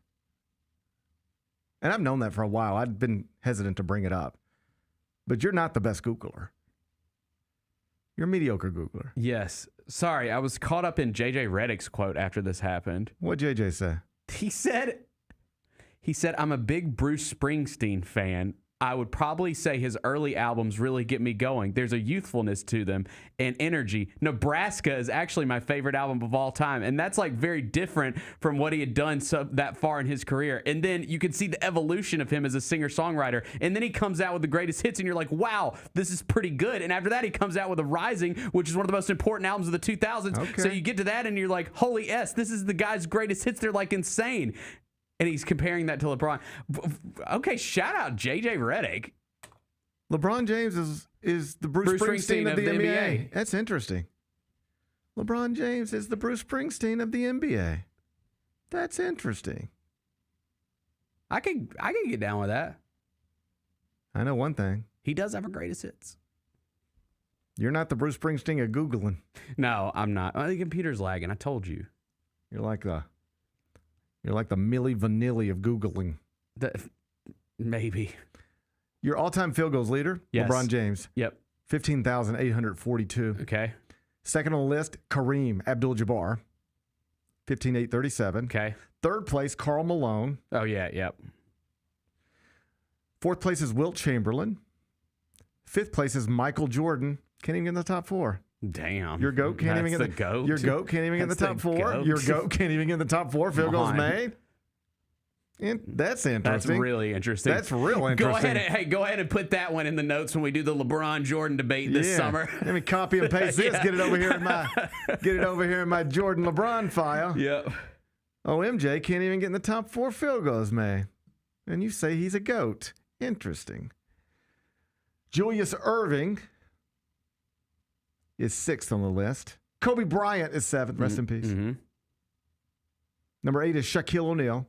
And I've known that for a while. I've been hesitant to bring it up. But you're not the best Googler. You're a mediocre Googler. Yes. Sorry, I was caught up in J.J. Redick's quote after this happened. What'd J.J. say? He said, I'm a big Bruce Springsteen fan. I would probably say his early albums really get me going. There's a youthfulness to them and energy. Nebraska is actually my favorite album of all time. And that's like very different from what he had done that far in his career. And then you can see the evolution of him as a singer-songwriter. And then he comes out with the greatest hits and you're like, wow, this is pretty good. And after that, he comes out with a Rising, which is one of the most important albums of the 2000s. Okay. So you get to that and you're like, holy S, this is the guy's greatest hits. They're like insane. And he's comparing that to LeBron. Okay, shout out J.J. Redick. LeBron James is the Bruce Springsteen of the NBA. That's interesting. LeBron James is the Bruce Springsteen of the NBA. That's interesting. I can get down with that. I know one thing. He does have a greatest hits. You're not the Bruce Springsteen of Googling. No, I'm not. The computer's lagging. I told you. You're like the Milli Vanilli of Googling. Maybe. Your all-time field goals leader, yes. LeBron James. Yep. 15,842. Okay. Second on the list, Kareem Abdul-Jabbar. 15,837. Okay. Third place, Karl Malone. Oh, yeah, yep. Fourth place is Wilt Chamberlain. Fifth place is Michael Jordan. Can't even get in the top 4. Damn. Your GOAT can't even get the GOAT. Your GOAT can't even get in the top 4. Your GOAT can't even get in the top 4 field goals made. And that's interesting. That's really interesting. That's real interesting. Go ahead and put that one in the notes when we do the LeBron Jordan debate this summer. Let me copy and paste this. Get it over here in my Jordan LeBron file. Yep. Oh, MJ can't even get in the top 4 field goals made. And you say he's a GOAT. Interesting. Julius Erving is 6th on the list. Kobe Bryant is 7th. Rest in peace. Mm-hmm. Number 8 is Shaquille O'Neal.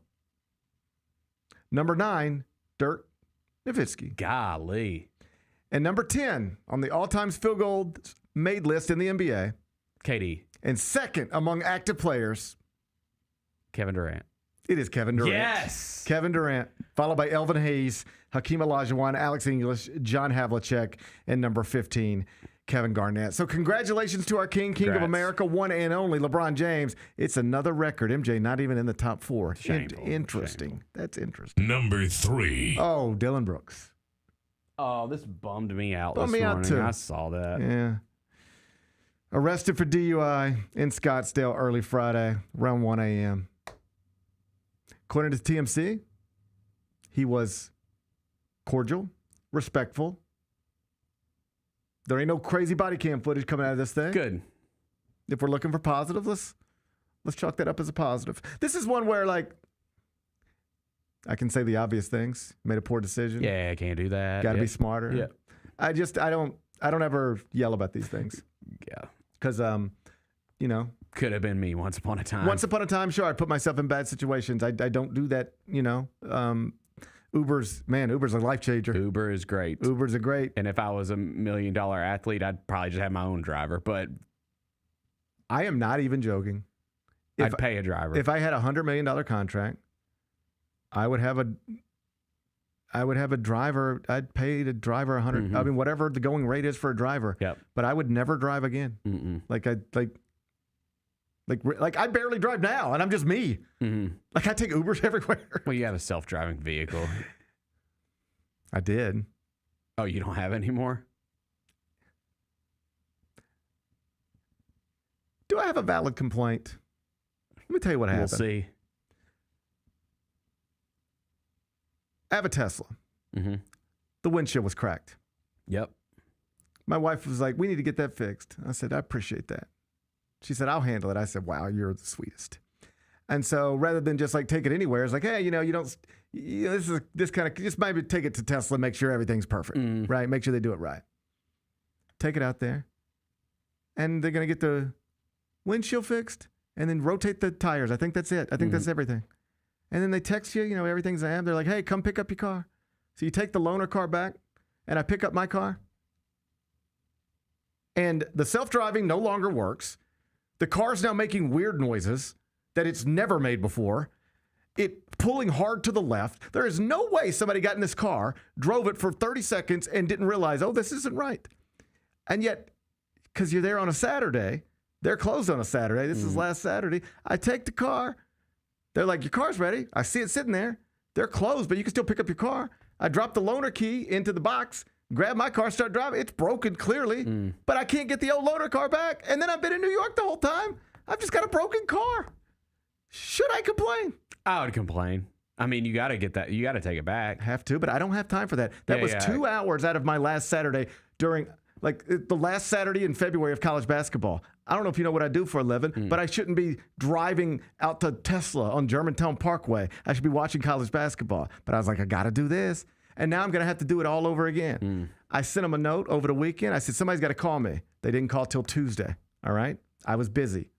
Number 9, Dirk Nowitzki. Golly. And number 10 on the all-time field goals made list in the NBA. KD. And second among active players. Kevin Durant. It is Kevin Durant. Yes. Kevin Durant, followed by Elvin Hayes, Hakeem Olajuwon, Alex English, John Havlicek, and number 15, Kevin Garnett. So congratulations to our king of Congrats. America, one and only, LeBron James. It's another record. MJ not even in the top 4. Interesting. Shameful. That's interesting. Number 3. Oh, Dillon Brooks. Oh, this bummed me out Bummed this me out, morning. too. I saw that. Yeah. Arrested for DUI in Scottsdale early Friday, around 1 a.m. According to TMC, he was cordial, respectful. There ain't no crazy body cam footage coming out of this thing. Good. If we're looking for positive, let's chalk that up as a positive. This is one where, like, I can say the obvious things. Made a poor decision. Yeah, I can't do that. Got to be smarter. Yeah. I don't ever yell about these things. Yeah. Because, could have been me once upon a time. Once upon a time, sure, I put myself in bad situations. I don't do that, Uber's a life changer. Uber is great. Uber's a great. And if I was $1 million athlete, I'd probably just have my own driver. But I am not even joking. I'd pay a driver. If I had $100 million contract, I would have a driver. I'd pay the driver $100. Mm-hmm. I mean, whatever the going rate is for a driver. Yep. But I would never drive again. Mm-mm. Like I barely drive now, and I'm just me. Mm-hmm. Like I take Ubers everywhere. Well, you have a self-driving vehicle. I did. Oh, you don't have any more? Do I have a valid complaint? Let me tell you what happened. We'll see. I have a Tesla. Mm-hmm. The windshield was cracked. Yep. My wife was like, we need to get that fixed. I said, I appreciate that. She said, I'll handle it. I said, wow, you're the sweetest. And so rather than just like take it anywhere, it's like, hey, this kind of, just maybe take it to Tesla, make sure everything's perfect, right? Make sure they do it right. Take it out there. And they're going to get the windshield fixed and then rotate the tires. I think that's it. I think that's everything. And then they text you, everything's They're like, hey, come pick up your car. So you take the loaner car back and I pick up my car. And the self-driving no longer works. The car's now making weird noises that it's never made before. It pulling hard to the left. There is no way somebody got in this car, drove it for 30 seconds, and didn't realize, oh, this isn't right. And yet, because you're there on a Saturday, they're closed on a Saturday. This is last Saturday. I take the car. They're like, your car's ready. I see it sitting there. They're closed, but you can still pick up your car. I drop the loaner key into the box, grab my car, start driving. It's broken, clearly, but I can't get the old loaner car back. And then I've been in New York the whole time. I've just got a broken car. Should I complain? I would complain. I mean, you got to get that. You got to take it back. Have to, but I don't have time for that. That was 2 hours out of my last Saturday during the last Saturday in February of college basketball. I don't know if you know what I do for a living, but I shouldn't be driving out to Tesla on Germantown Parkway. I should be watching college basketball. But I was like, I got to do this. And now I'm going to have to do it all over again. I sent them a note over the weekend. I said, somebody's got to call me. They didn't call till Tuesday. All right. I was busy.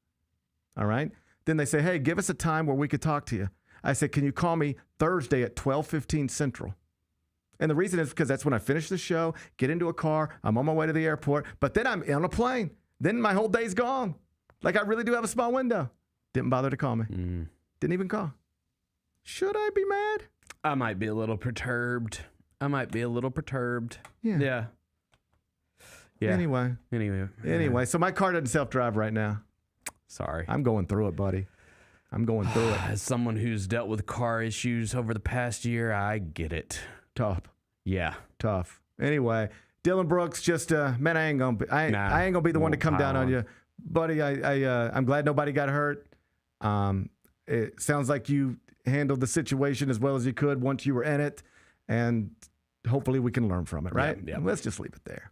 All right. Then they say, hey, give us a time where we could talk to you. I said, can you call me Thursday at 12:15 Central? And the reason is because that's when I finish the show, get into a car, I'm on my way to the airport, but then I'm on a plane. Then my whole day's gone. Like I really do have a small window. Didn't bother to call me. Didn't even call. Should I be mad? I might be a little perturbed. Yeah. Anyway, so my car doesn't self-drive right now. Sorry. I'm going through it, buddy. I'm going through it. As someone who's dealt with car issues over the past year, I get it. Tough. Yeah. Tough. Anyway, Dillon Brooks, just man, I ain't gonna be the one to come down on you, buddy. I'm glad nobody got hurt. It sounds like you handled the situation as well as you could once you were in it, and hopefully we can learn from it, right? Yeah. Let's just leave it there.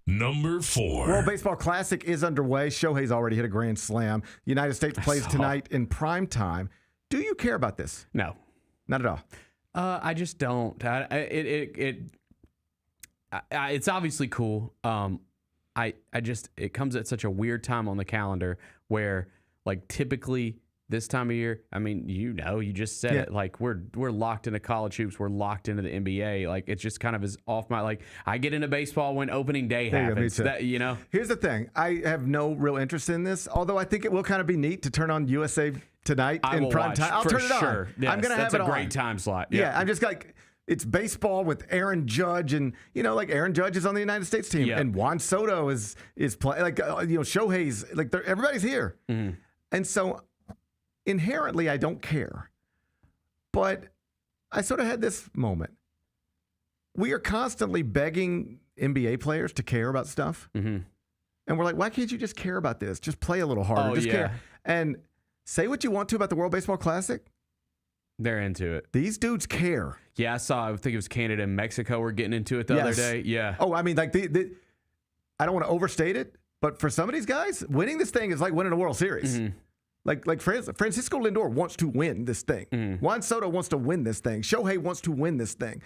Number 4. World Baseball Classic is underway. Shohei's already hit a grand slam. The United States plays tonight in prime time. Do you care about this? No. Not at all. I just don't. It's obviously cool. It comes at such a weird time on the calendar where, like, typically this time of year, I mean, you just said it. Like, we're locked into college hoops. We're locked into the NBA. Like, it's just kind of is off my, like, I get into baseball when opening day happens. Here's the thing. I have no real interest in this, although I think it will kind of be neat to turn on USA Tonight in prime time. I'll turn it on. Yes, I'm going to have it on. That's a great time slot. Yeah, I'm just like, It's baseball with Aaron Judge, and like Aaron Judge is on the United States team, and Juan Soto is playing. Like Shohei's like everybody's here, and so inherently I don't care. But I sort of had this moment. We are constantly begging NBA players to care about stuff, and we're like, why can't you just care about this? Just play a little harder. Care and say what you want to about the World Baseball Classic. They're into it. These dudes care. Yeah, I think it was Canada and Mexico were getting into it the other day. Yeah. Oh, I mean, like I don't want to overstate it, but for some of these guys, winning this thing is like winning a World Series. Like Francisco Lindor wants to win this thing. Juan Soto wants to win this thing. Shohei wants to win this thing.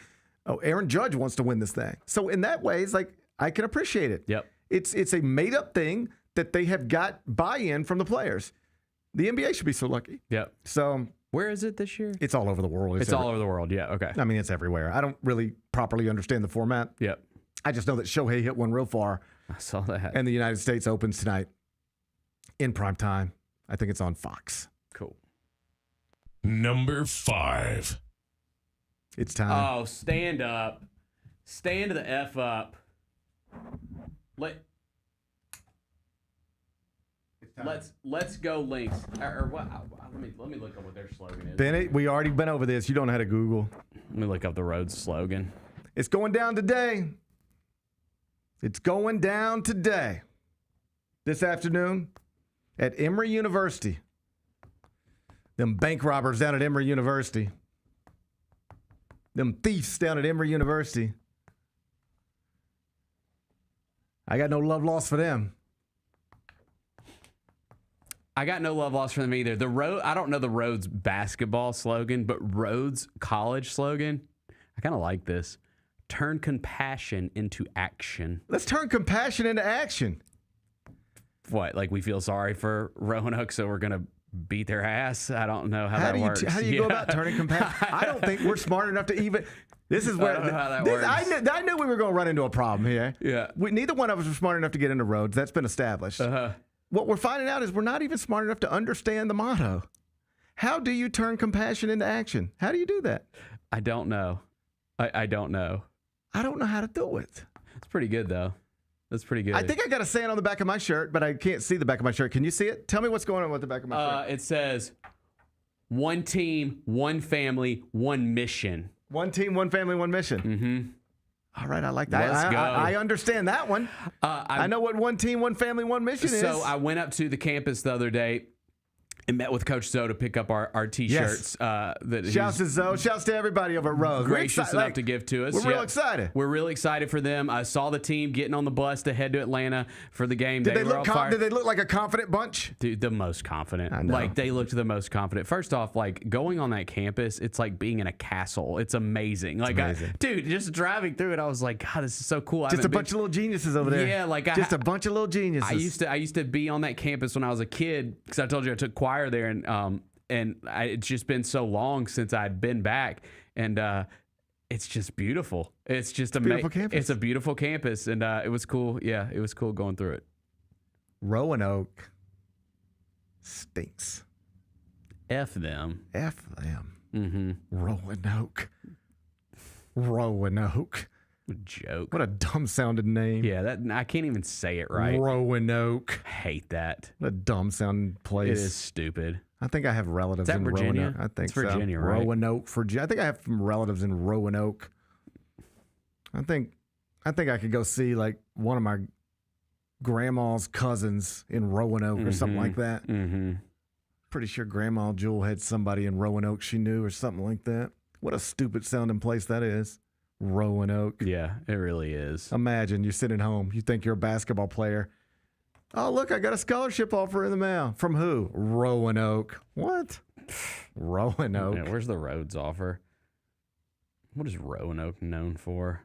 Oh, Aaron Judge wants to win this thing. So in that way, it's like I can appreciate it. Yep. It's a made up thing that they have got buy-in from the players. The NBA should be so lucky. Yep. So. Where is it this year? It's all over the world. It's all over the world. Yeah. Okay. I mean, it's everywhere. I don't really properly understand the format. Yep. I just know that Shohei hit one real far. I saw that. And the United States opens tonight in prime time. I think it's on Fox. Cool. Number 5. It's time. Oh, stand up. Stand the F up. Let's go Lynx. Or what? Let me look up what their slogan is. Bennett, we already been over this. You don't know how to Google. Let me look up the Rhodes slogan. It's going down today. It's going down today. This afternoon at Emory University. Them bank robbers down at Emory University. Them thieves down at Emory University. I got no love lost for them. I got no love lost for them either. I don't know the Rhodes basketball slogan, but Rhodes College slogan, I kind of like this. Turn compassion into action. Let's turn compassion into action. What, like we feel sorry for Roanoke, so we're going to beat their ass? I don't know how that works. How do you go about turning compassion? I don't think we're smart enough to even... This is where... I don't know how that works. I knew we were going to run into a problem here. Yeah. Neither one of us were smart enough to get into Rhodes. That's been established. What we're finding out is we're not even smart enough to understand the motto. How do you turn compassion into action? How do you do that? I don't know. I don't know. I don't know how to do it. It's pretty good, though. That's pretty good. I think I got a saying on the back of my shirt, but I can't see the back of my shirt. Can you see it? Tell me what's going on with the back of my shirt. It says, one team, one family, one mission. One team, one family, one mission. Mm-hmm. All right, I like that. Let's go. I understand that one. I know what one team, one family, one mission is. So I went up to the campus the other day and met with Coach Zoe to pick up our T-shirts. Yes. Shouts to Zoe. Shouts to everybody over at Rhodes. Gracious enough to give to us. We're real excited. We're really excited for them. I saw the team getting on the bus to head to Atlanta for the game. Did they look like a confident bunch? Dude, the most confident. I know. Like, they looked the most confident. First off, like, going on that campus, it's like being in a castle. It's amazing. Like, amazing. Dude, just driving through it, I was like, God, this is so cool. Just a bunch of little geniuses over there. Yeah, like just a bunch of little geniuses. I used to be on that campus when I was a kid because I told you I took choir there, and it's just been so long since I'd been back, and it's just beautiful. It's just amazing. It's a beautiful campus, and it was cool. Yeah, it was cool going through it. Roanoke stinks. F them. F them. Mm-hmm. Roanoke. What a joke. What a dumb-sounding name. Yeah, I can't even say it right. Roanoke. I hate that. What a dumb-sounding place. It is stupid. I think I have relatives in Virginia? Roanoke. I think it's Virginia, right? Roanoke, Virginia. I think I have some relatives in Roanoke. I think I could go see like one of my grandma's cousins in Roanoke or something like that. Mm-hmm. Pretty sure Grandma Jewel had somebody in Roanoke she knew or something like that. What a stupid sounding place that is. Roanoke. Yeah, it really is. Imagine you're sitting home. You think you're a basketball player. Oh, look, I got a scholarship offer in the mail. From who? Roanoke. What? Roanoke. Yeah, where's the Rhodes offer? What is Roanoke known for?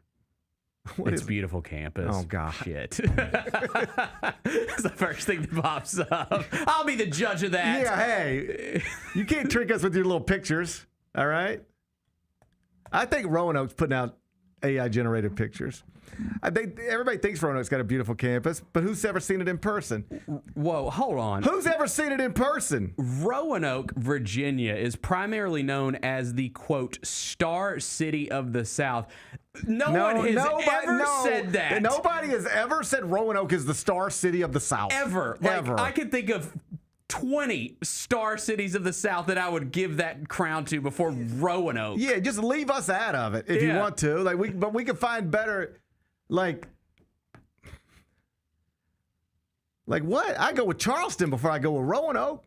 It's beautiful campus. Oh, God. Shit. It's the first thing that pops up. I'll be the judge of that. Yeah, hey. You can't trick us with your little pictures, all right? I think Roanoke's putting out AI-generated pictures. Everybody thinks Roanoke's got a beautiful campus, but who's ever seen it in person? Whoa, hold on. Who's ever seen it in person? Roanoke, Virginia is primarily known as the, quote, Star City of the South. Nobody has said that. Nobody has ever said Roanoke is the Star City of the South. Ever. I can think of 20 star cities of the South that I would give that crown to before Roanoke. Yeah, just leave us out of it if you want to. But we can find better. Like what? I go with Charleston before I go with Roanoke.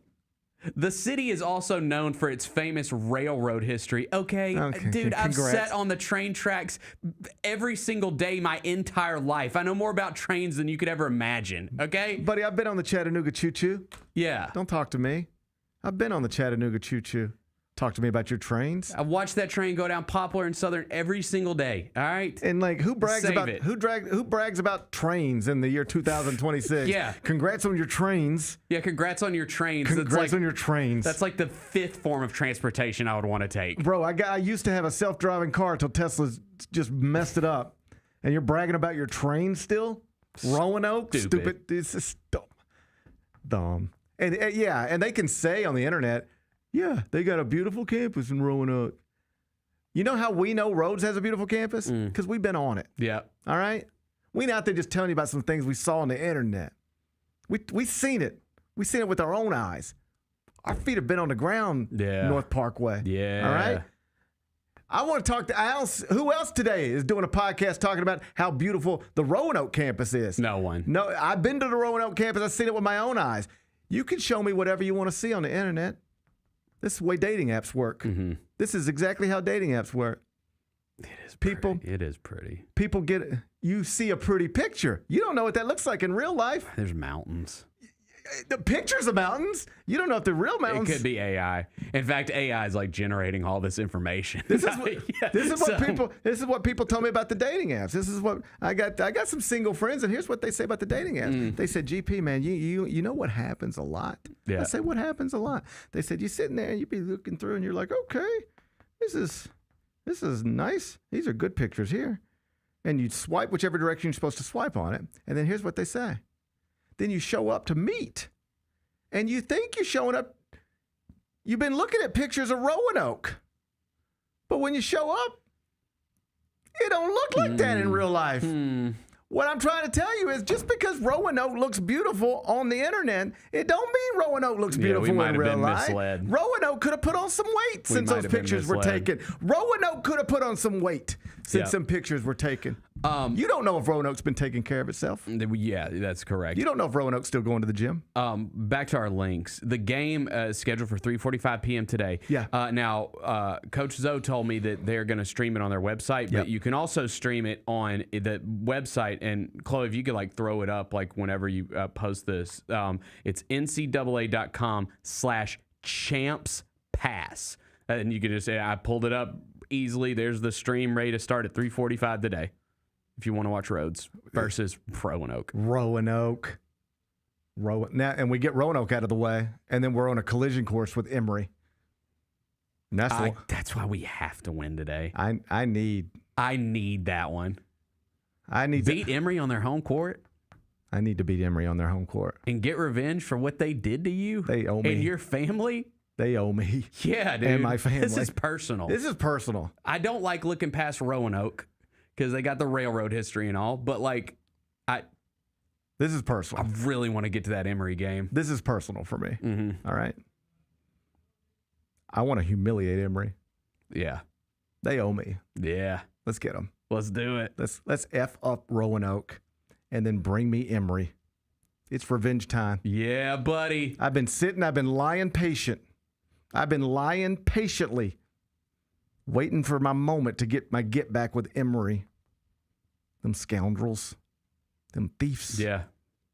The city is also known for its famous railroad history. Okay, dude, I've sat on the train tracks every single day my entire life. I know more about trains than you could ever imagine, okay? Buddy, I've been on the Chattanooga Choo-Choo. Yeah. Don't talk to me. I've been on the Chattanooga Choo-Choo. Talk to me about your trains. I watched that train go down Poplar and Southern every single day. All right, and who brags about trains in the year 2026? Yeah, congrats on your trains. Yeah, congrats on your trains. Congrats on your trains. That's like the 5th form of transportation I would want to take. Bro, I used to have a self-driving car until Tesla's just messed it up, and you're bragging about your train still? Roanoke, stupid. This is dumb. And and they can say on the internet, yeah, they got a beautiful campus in Roanoke. You know how we know Rhodes has a beautiful campus? Because we've been on it. Yeah. All right? We not out there just telling you about some things we saw on the internet. We seen it. We seen it with our own eyes. Our feet have been on the ground, North Parkway. Yeah. All right? I want to talk to Alice. Who else today is doing a podcast talking about how beautiful the Roanoke campus is? No one. No, I've been to the Roanoke campus. I've seen it with my own eyes. You can show me whatever you want to see on the internet. This is the way dating apps work. Mm-hmm. This is exactly how dating apps work. It is pretty. People you see a pretty picture. You don't know what that looks like in real life. There's mountains. The pictures of mountains. You don't know if they're real mountains. It could be AI. In fact, AI is like generating all this information. This is what people tell me about the dating apps. This is what I got some single friends, and here's what they say about the dating apps. They said, GP, man, you know what happens a lot? Yeah. I say, what happens a lot? They said, you're sitting there and you be looking through and you're like, okay, this is nice. These are good pictures here. And you swipe whichever direction you're supposed to swipe on it. And then here's what they say. Then you show up to meet. And you think you're showing up. You've been looking at pictures of Roanoke. But when you show up, it don't look like that in real life. What I'm trying to tell you is just because Roanoke looks beautiful on the internet, it don't mean Roanoke looks beautiful in real life. Misled. Roanoke could have put on some weight since those pictures were taken. Roanoke could have put on some weight since some pictures were taken. You don't know if Roanoke's been taking care of itself. Yeah, that's correct. You don't know if Roanoke's still going to the gym. Back to our links. The game is scheduled for 3:45 p.m. today. Yeah. Now, Coach Zoe told me that they're going to stream it on their website, but you can also stream it on the website. And Chloe, if you could throw it up whenever you post this, it's ncaa.com/champspass. And you can just say, I pulled it up easily. There's the stream ready to start at 3:45 today. If you want to watch Rhodes versus Roanoke. Roanoke. Now, and we get Roanoke out of the way, and then we're on a collision course with Emory. And that's why we have to win today. I need that one. I need beat Emory on their home court. I need to beat Emory on their home court and get revenge for what they did to you. They owe me. And your family. They owe me. Yeah, dude. And my family. This is personal. I don't like looking past Roanoke because they got the railroad history and all, but this is personal. I really want to get to that Emory game. This is personal for me. Mm-hmm. All right. I want to humiliate Emory. Yeah. They owe me. Yeah. Let's get them. Let's do it. Let's F up Roanoke and then bring me Emory. It's revenge time. Yeah, buddy. I've been lying patient. I've been lying patiently, waiting for my moment to get my get back with Emory. Them scoundrels. Them thieves. Yeah.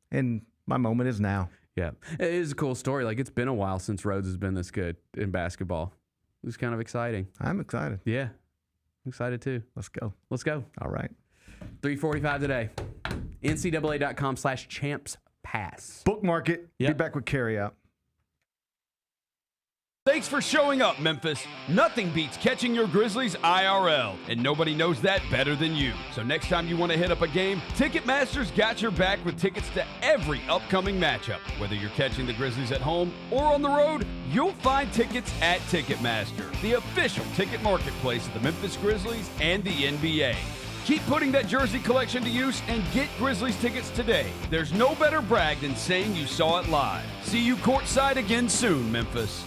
And my moment is now. Yeah. It is a cool story. It's been a while since Rhodes has been this good in basketball. It was kind of exciting. I'm excited. Yeah. I'm excited too. Let's go. All right. 3:45 today. ncaa.com/champspass. Bookmark it. Yep. Be back with carryout. Thanks for showing up, Memphis. Nothing beats catching your Grizzlies IRL, and nobody knows that better than you. So next time you want to hit up a game, Ticketmaster's got your back with tickets to every upcoming matchup. Whether you're catching the Grizzlies at home or on the road, you'll find tickets at Ticketmaster, the official ticket marketplace of the Memphis Grizzlies and the NBA. Keep putting that jersey collection to use and get Grizzlies tickets today. There's no better brag than saying you saw it live. See you courtside again soon, Memphis.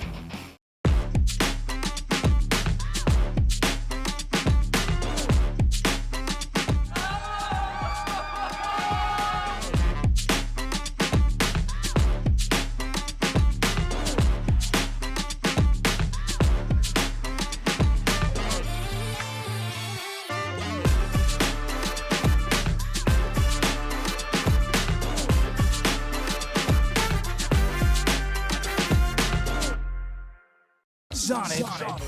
Sonic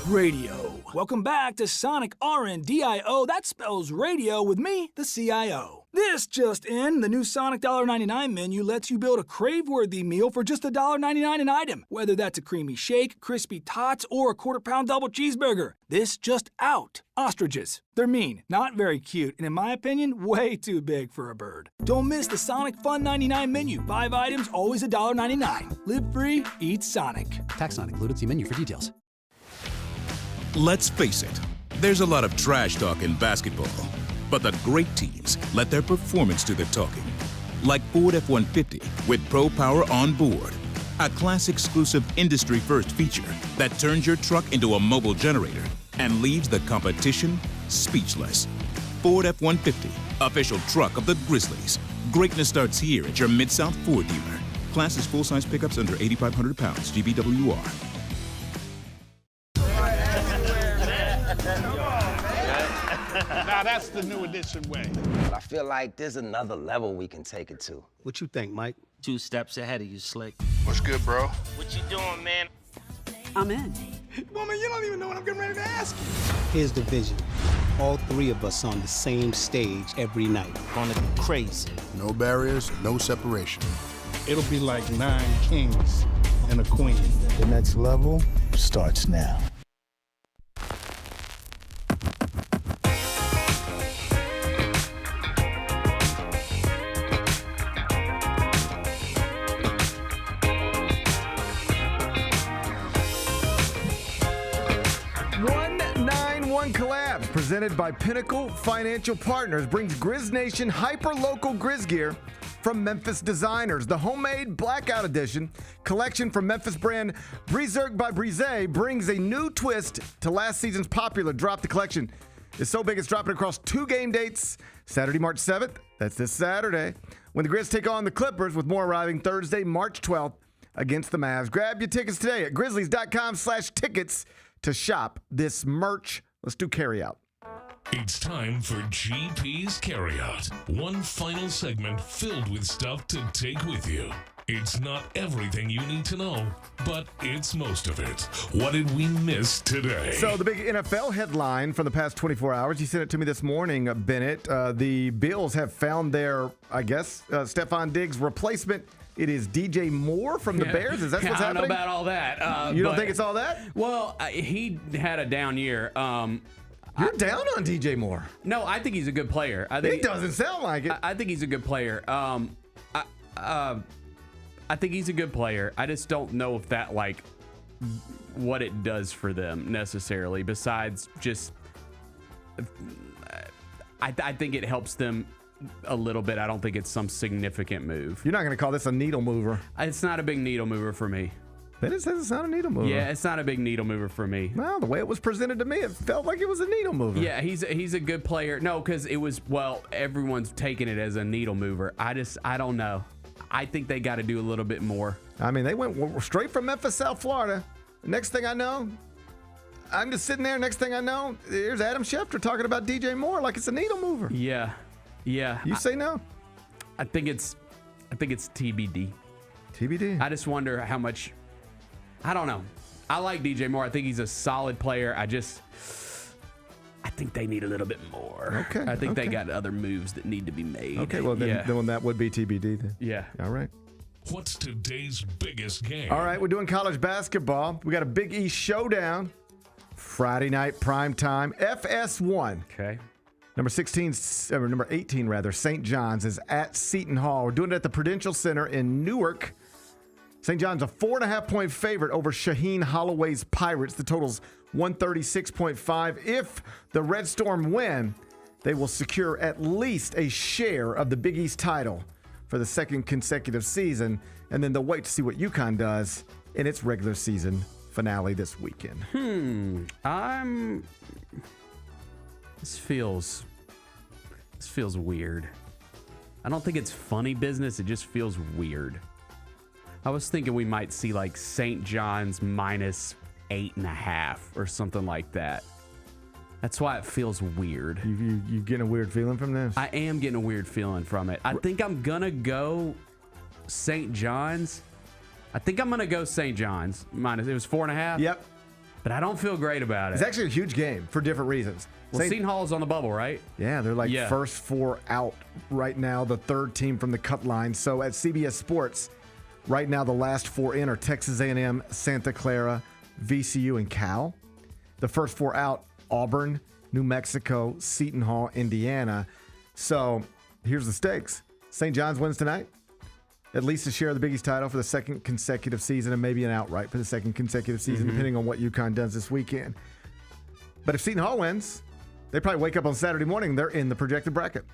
Radio. Welcome back to Sonic RNDIO. That spells radio with me, the CIO. This just in, the new Sonic $1.99 menu lets you build a crave-worthy meal for just $1.99 an item. Whether that's a creamy shake, crispy tots, or a quarter-pound double cheeseburger. This just out. Ostriches. They're mean, not very cute, and in my opinion, way too big for a bird. Don't miss the Sonic Fun 99 menu. 5 items, always $1.99. Live free, eat Sonic. Tax not included. See menu for details. Let's face it, there's a lot of trash talk in basketball, but the great teams let their performance do the talking. Like Ford F-150 with Pro Power on board, a class-exclusive industry-first feature that turns your truck into a mobile generator and leaves the competition speechless. Ford F-150, official truck of the Grizzlies. Greatness starts here at your Mid-South Ford dealer. Class is full-size pickups under 8,500 pounds, GBWR. Now that's the new edition way. I feel like there's another level we can take it to. What you think, Mike? 2 steps ahead of you, Slick. What's good, bro? What you doing, man? I'm in. Woman, you don't even know what I'm getting ready to ask you. Here's the vision. All 3 of us on the same stage every night. Gonna be crazy. No barriers, no separation. It'll be like 9 kings and a queen. The next level starts now. Collabs, presented by Pinnacle Financial Partners, brings Grizz Nation hyper-local Grizz gear from Memphis designers. The homemade Blackout Edition collection from Memphis brand Brizerk by Brize brings a new twist to last season's popular Drop the Collection. It's so big it's dropping across 2 game dates. Saturday, March 7th, that's this Saturday, when the Grizz take on the Clippers, with more arriving Thursday, March 12th against the Mavs. Grab your tickets today at grizzlies.com/tickets to shop this merch. Let's do carryout. It's time for GP's Carryout. One final segment filled with stuff to take with you. It's not everything you need to know, but it's most of it. What did we miss today? So the big NFL headline from the past 24 hours, you sent it to me this morning, Bennett. The Bills have found their, I guess, Stephon Diggs' replacement. It is DJ Moore from the Bears. Is that what's happening? I don't know about all that. You don't think it's all that? Well, he had a down year. You're down on DJ Moore. No, I think he's a good player. It doesn't sound like it. I think he's a good player. I think he's a good player. I just don't know if that, like, what it does for them necessarily, besides just, I think it helps them a little bit. I don't think it's some significant move. You're not going to call this a needle mover. It's not a big needle mover for me. That says it's not a needle mover. Yeah, it's not a big needle mover for me. Well, the way it was presented to me, it felt like it was a needle mover. Yeah, he's a good player. No, because it was, well, everyone's taking it as a needle mover. I don't know. I think they got to do a little bit more. I mean, they went straight from Memphis, South Florida. Next thing I know, I'm just sitting there. Next thing I know, here's Adam Schefter talking about DJ Moore like it's a needle mover. Yeah. You say no? I think it's TBD. TBD. I just wonder how much. I don't know. I like DJ Moore. I think he's a solid player. I think they need a little bit more. Okay. I think they got other moves that need to be made. Okay. Well, then that would be TBD then. Yeah. All right. What's today's biggest game? All right, we're doing college basketball. We got a Big East showdown. Friday night prime time. FS1. Okay. Number 18 rather. St. John's is at Seton Hall. We're doing it at the Prudential Center in Newark. St. John's a 4.5-point favorite over Shaheen Holloway's Pirates. The total's 136.5. If the Red Storm win, they will secure at least a share of the Big East title for the second consecutive season, and then they'll wait to see what UConn does in its regular season finale this weekend. This feels weird. I don't think it's funny business. It just feels weird. I was thinking we might see like St. John's minus 8.5 or something like that. That's why it feels weird. You getting a weird feeling from this? I am getting a weird feeling from it. I think I'm gonna go St. John's. Minus. It was 4.5. Yep. But I don't feel great about it. It's actually a huge game for different reasons. Well, Seton Hall is on the bubble, right? Yeah, they're like first four out right now, the third team from the cut line. So at CBS Sports, right now the last four in are Texas A&M, Santa Clara, VCU, and Cal. The first four out, Auburn, New Mexico, Seton Hall, Indiana. So here's the stakes. St. John's wins tonight. At least a share of the Big East title for the second consecutive season, and maybe an outright for the second consecutive season, depending on what UConn does this weekend. But if Seton Hall wins, they probably wake up on Saturday morning, they're in the projected bracket.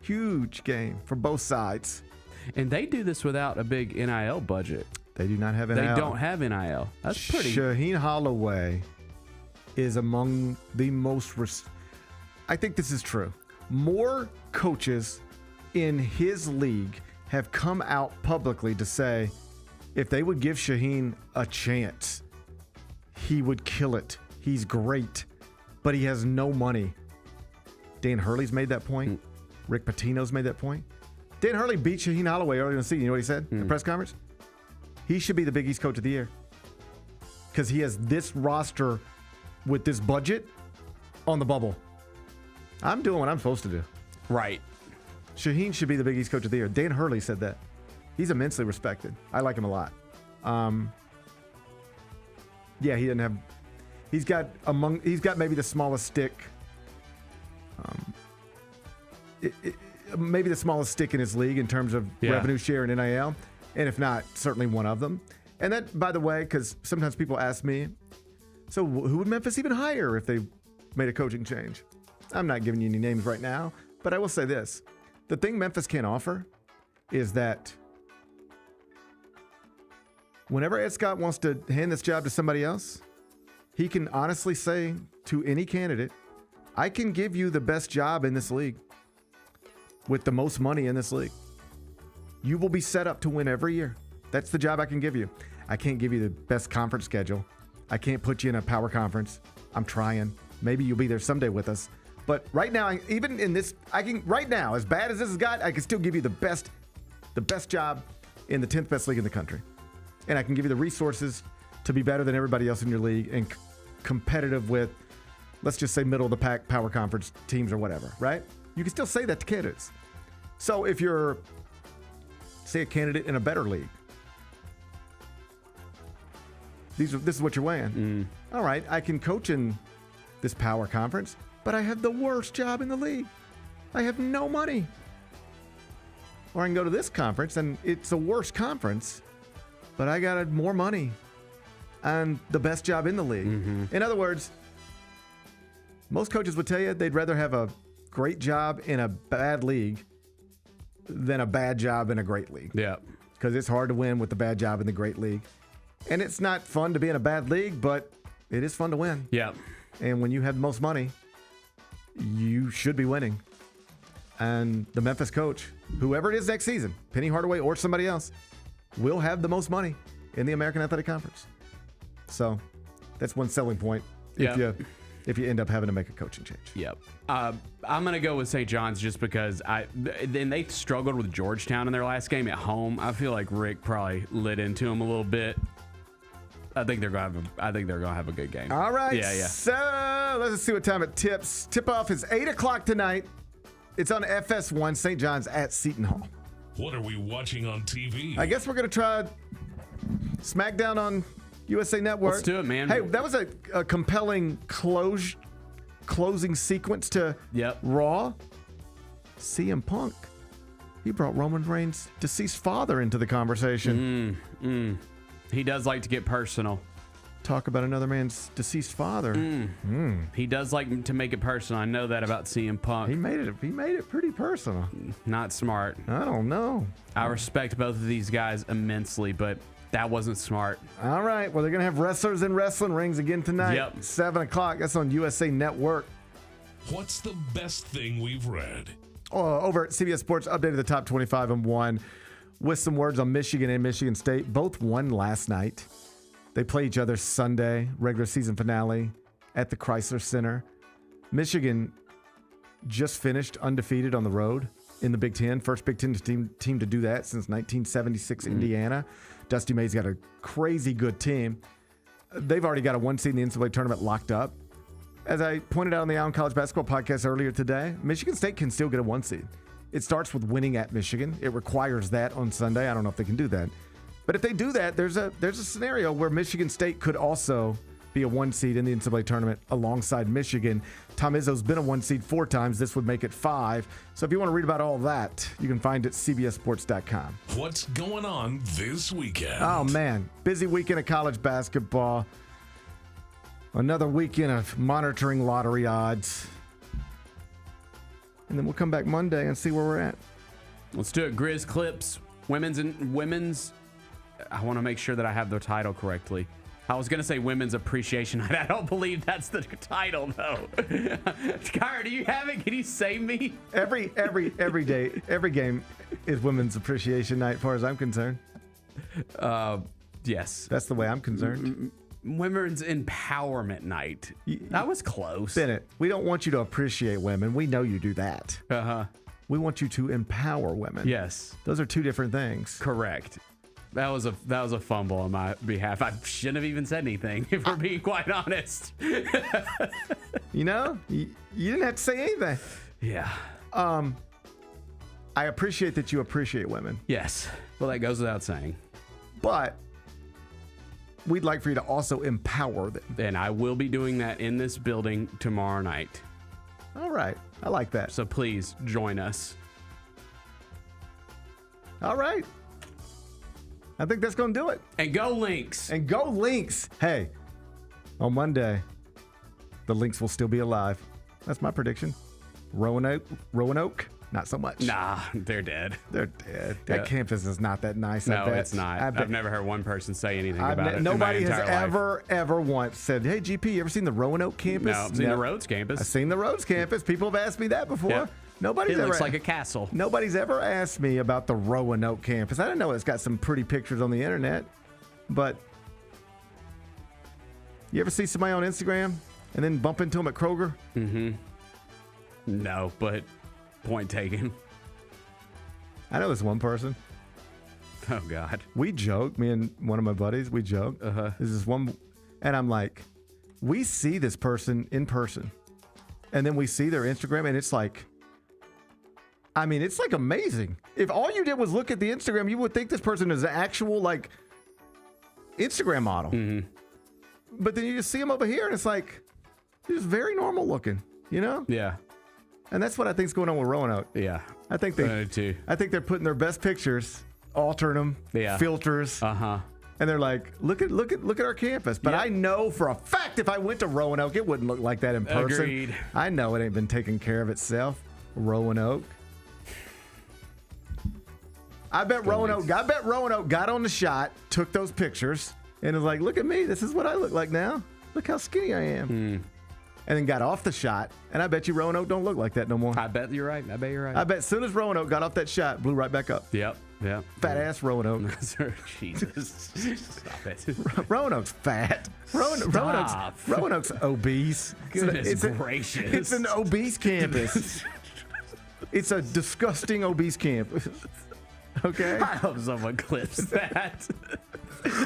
Huge game for both sides. And they do this without a big NIL budget. They do not have NIL. They don't have NIL. That's pretty. Shaheen Holloway is among the most... I think this is true. More coaches in his league have come out publicly to say if they would give Shaheen a chance, he would kill it. He's great, but he has no money. Dan Hurley's made that point. Rick Pitino's made that point. Dan Hurley beat Shaheen Holloway earlier in the season. You know what he said at the press conference? He should be the Big East Coach of the Year because he has this roster with this budget on the bubble. I'm doing what I'm supposed to do. Right. Shaheen should be the Big East Coach of the Year. Dan Hurley said that. He's immensely respected. I like him a lot. Yeah, he didn't have. He's got maybe the smallest stick. Maybe the smallest stick in his league in terms of revenue share and NIL, and if not, certainly one of them. And that, by the way, because sometimes people ask me, so who would Memphis even hire if they made a coaching change? I'm not giving you any names right now, but I will say this. The thing Memphis can't offer is that whenever Ed Scott wants to hand this job to somebody else, he can honestly say to any candidate, I can give you the best job in this league with the most money in this league. You will be set up to win every year. That's the job I can give you. I can't give you the best conference schedule. I can't put you in a power conference. I'm trying. Maybe you'll be there someday with us. But right now, even in this, right now, as bad as this has got, I can still give you the best job in the 10th best league in the country. And I can give you the resources to be better than everybody else in your league and competitive with, let's just say, middle of the pack power conference teams or whatever, right? You can still say that to candidates. So if you're, say, a candidate in a better league, this is what you're weighing. All right, I can coach in this power conference, but I have the worst job in the league. I have no money. Or I can go to this conference, and it's a worse conference, but I got more money and the best job in the league. In other words, most coaches would tell you they'd rather have a great job in a bad league than a bad job in a great league. Yeah. Because it's hard to win with the bad job in the great league. And it's not fun to be in a bad league, but it is fun to win. Yeah. And when you have the most money, you should be winning. And the Memphis coach, whoever it is next season, Penny Hardaway or somebody else, will have the most money in the American Athletic Conference. So that's one selling point if you end up having to make a coaching change. Yep. I'm going to go with St. John's just because then they struggled with Georgetown in their last game at home. I feel like Rick probably lit into them a little bit. I think they're going to have a good game. All right. Yeah. So let's see what time it tips. Tip off is 8 o'clock tonight. It's on FS1, St. John's at Seton Hall. What are we watching on TV? I guess we're going to try SmackDown on USA Network. Let's do it, man. Hey, that was a compelling closing sequence to Raw. CM Punk. He brought Roman Reigns' deceased father into the conversation. He does like to get personal. Talk about another man's deceased father. He does like to make it personal. I know that about CM Punk. He made it pretty personal. Not smart. I don't know. I respect both of these guys immensely, but that wasn't smart. All right. Well, they're going to have wrestlers in wrestling rings again tonight. Yep. 7 o'clock. That's on USA Network. What's the best thing we've read? Over at CBS Sports, updated the top 25 and 1 with some words on Michigan and Michigan State. Both won last night. They play each other Sunday, regular season finale at the Chrysler Center. Michigan just finished undefeated on the road in the Big Ten. First Big Ten team to do that since 1976 Indiana. Dusty May's got a crazy good team. They've already got a 1 seed in the NCAA tournament locked up. As I pointed out on the Allen College Basketball Podcast earlier today, Michigan State can still get a 1 seed. It starts with winning at Michigan. It requires that on Sunday. I don't know if they can do that. But if they do that, there's a scenario where Michigan State could also be a 1 seed in the NCAA tournament alongside Michigan. Tom Izzo's been a 1 seed 4 times. This would make it 5. So if you want to read about all that, you can find it at cbssports.com. What's going on this weekend? Oh, man. Busy weekend of college basketball. Another weekend of monitoring lottery odds. And then we'll come back Monday and see where we're at. Let's do it. Grizz Clips. Women's. I want to make sure that I have the title correctly. I was going to say Women's Appreciation Night. I don't believe that's the title, though. Kyra, do you have it? Can you save me? Every day, every game is Women's Appreciation Night, as far as I'm concerned. Yes. That's the way I'm concerned. Women's Empowerment Night. That was close. Bennett, we don't want you to appreciate women. We know you do that. Uh-huh. We want you to empower women. Yes. Those are two different things. Correct. That was a fumble on my behalf. I shouldn't have even said anything, if we're being quite honest. You know, you didn't have to say anything. Yeah. I appreciate that you appreciate women. Yes. Well, that goes without saying. But we'd like for you to also empower them. And I will be doing that in this building tomorrow night. All right. I like that. So please join us. All right. I think that's going to do it. And go Lynx. And go Lynx. Hey, on Monday, the Lynx will still be alive. That's my prediction. Roanoke, not so much. Nah, they're dead. They're dead. That campus is not that nice. No, it's not. I've never heard one person say anything about it. Nobody has life. ever once said, "Hey, GP, you ever seen the Roanoke campus?" No, I've seen the Rhodes campus. I've seen the Rhodes campus. People have asked me that before. Yep. It looks like a castle. Nobody's ever asked me about the Roanoke campus. I didn't know it's got some pretty pictures on the internet. But you ever see somebody on Instagram and then bump into them at Kroger? Mm-hmm. No, but point taken. I know this one person. Oh, God. We joke, me and one of my buddies, we joke. There's this one, and I'm like, we see this person in person. And then we see their Instagram, and it's like, I mean, it's like amazing. If all you did was look at the Instagram, you would think this person is an actual, like, Instagram model. Mm-hmm. But then you just see them over here, and it's like, just very normal looking, you know? Yeah. And that's what I think is going on with Roanoke. Yeah. I think they're putting their best pictures, altering them, filters. Uh-huh. And they're like, look at our campus. But I know for a fact if I went to Roanoke, it wouldn't look like that in person. Agreed. I know it ain't been taking care of itself. Roanoke. I bet Roanoke got on the shot, took those pictures, and was like, look at me. This is what I look like now. Look how skinny I am. And then got off the shot. And I bet you Roanoke don't look like that no more. I bet you're right. I bet as soon as Roanoke got off that shot, blew right back up. Yep. Fat ass Roanoke. Jesus. Stop it. Roanoke's fat. Roanoke's obese. Goodness gracious. It's an obese campus. It's a disgusting obese campus. Okay? I hope someone clips that.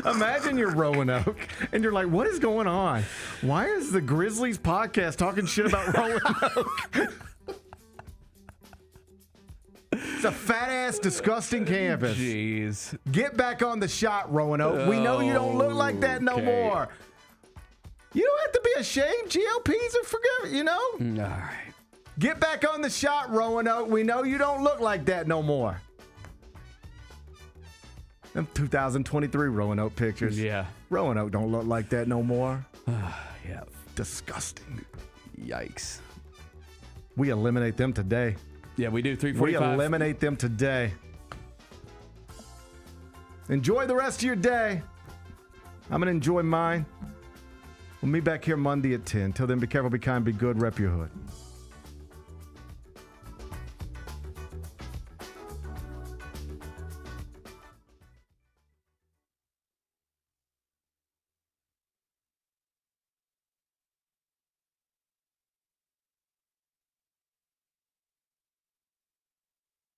Imagine you're Roanoke and you're like, what is going on? Why is the Grizzlies podcast talking shit about Roanoke? It's a fat-ass, disgusting campus. Jeez. Get back on the shot, Roanoke. We know you don't look like that no more. You don't have to be ashamed. GLPs are forgiven, you know? All right. Get back on the shot, Roanoke. We know you don't look like that no more. Them 2023 Roanoke pictures. Yeah. Roanoke don't look like that no more. Yeah. Disgusting. Yikes. We eliminate them today. Yeah, we do. We 345. eliminate them today. Enjoy the rest of your day. I'm going to enjoy mine. We'll meet back here Monday at 10. Till then, be careful, be kind, be good, rep your hood.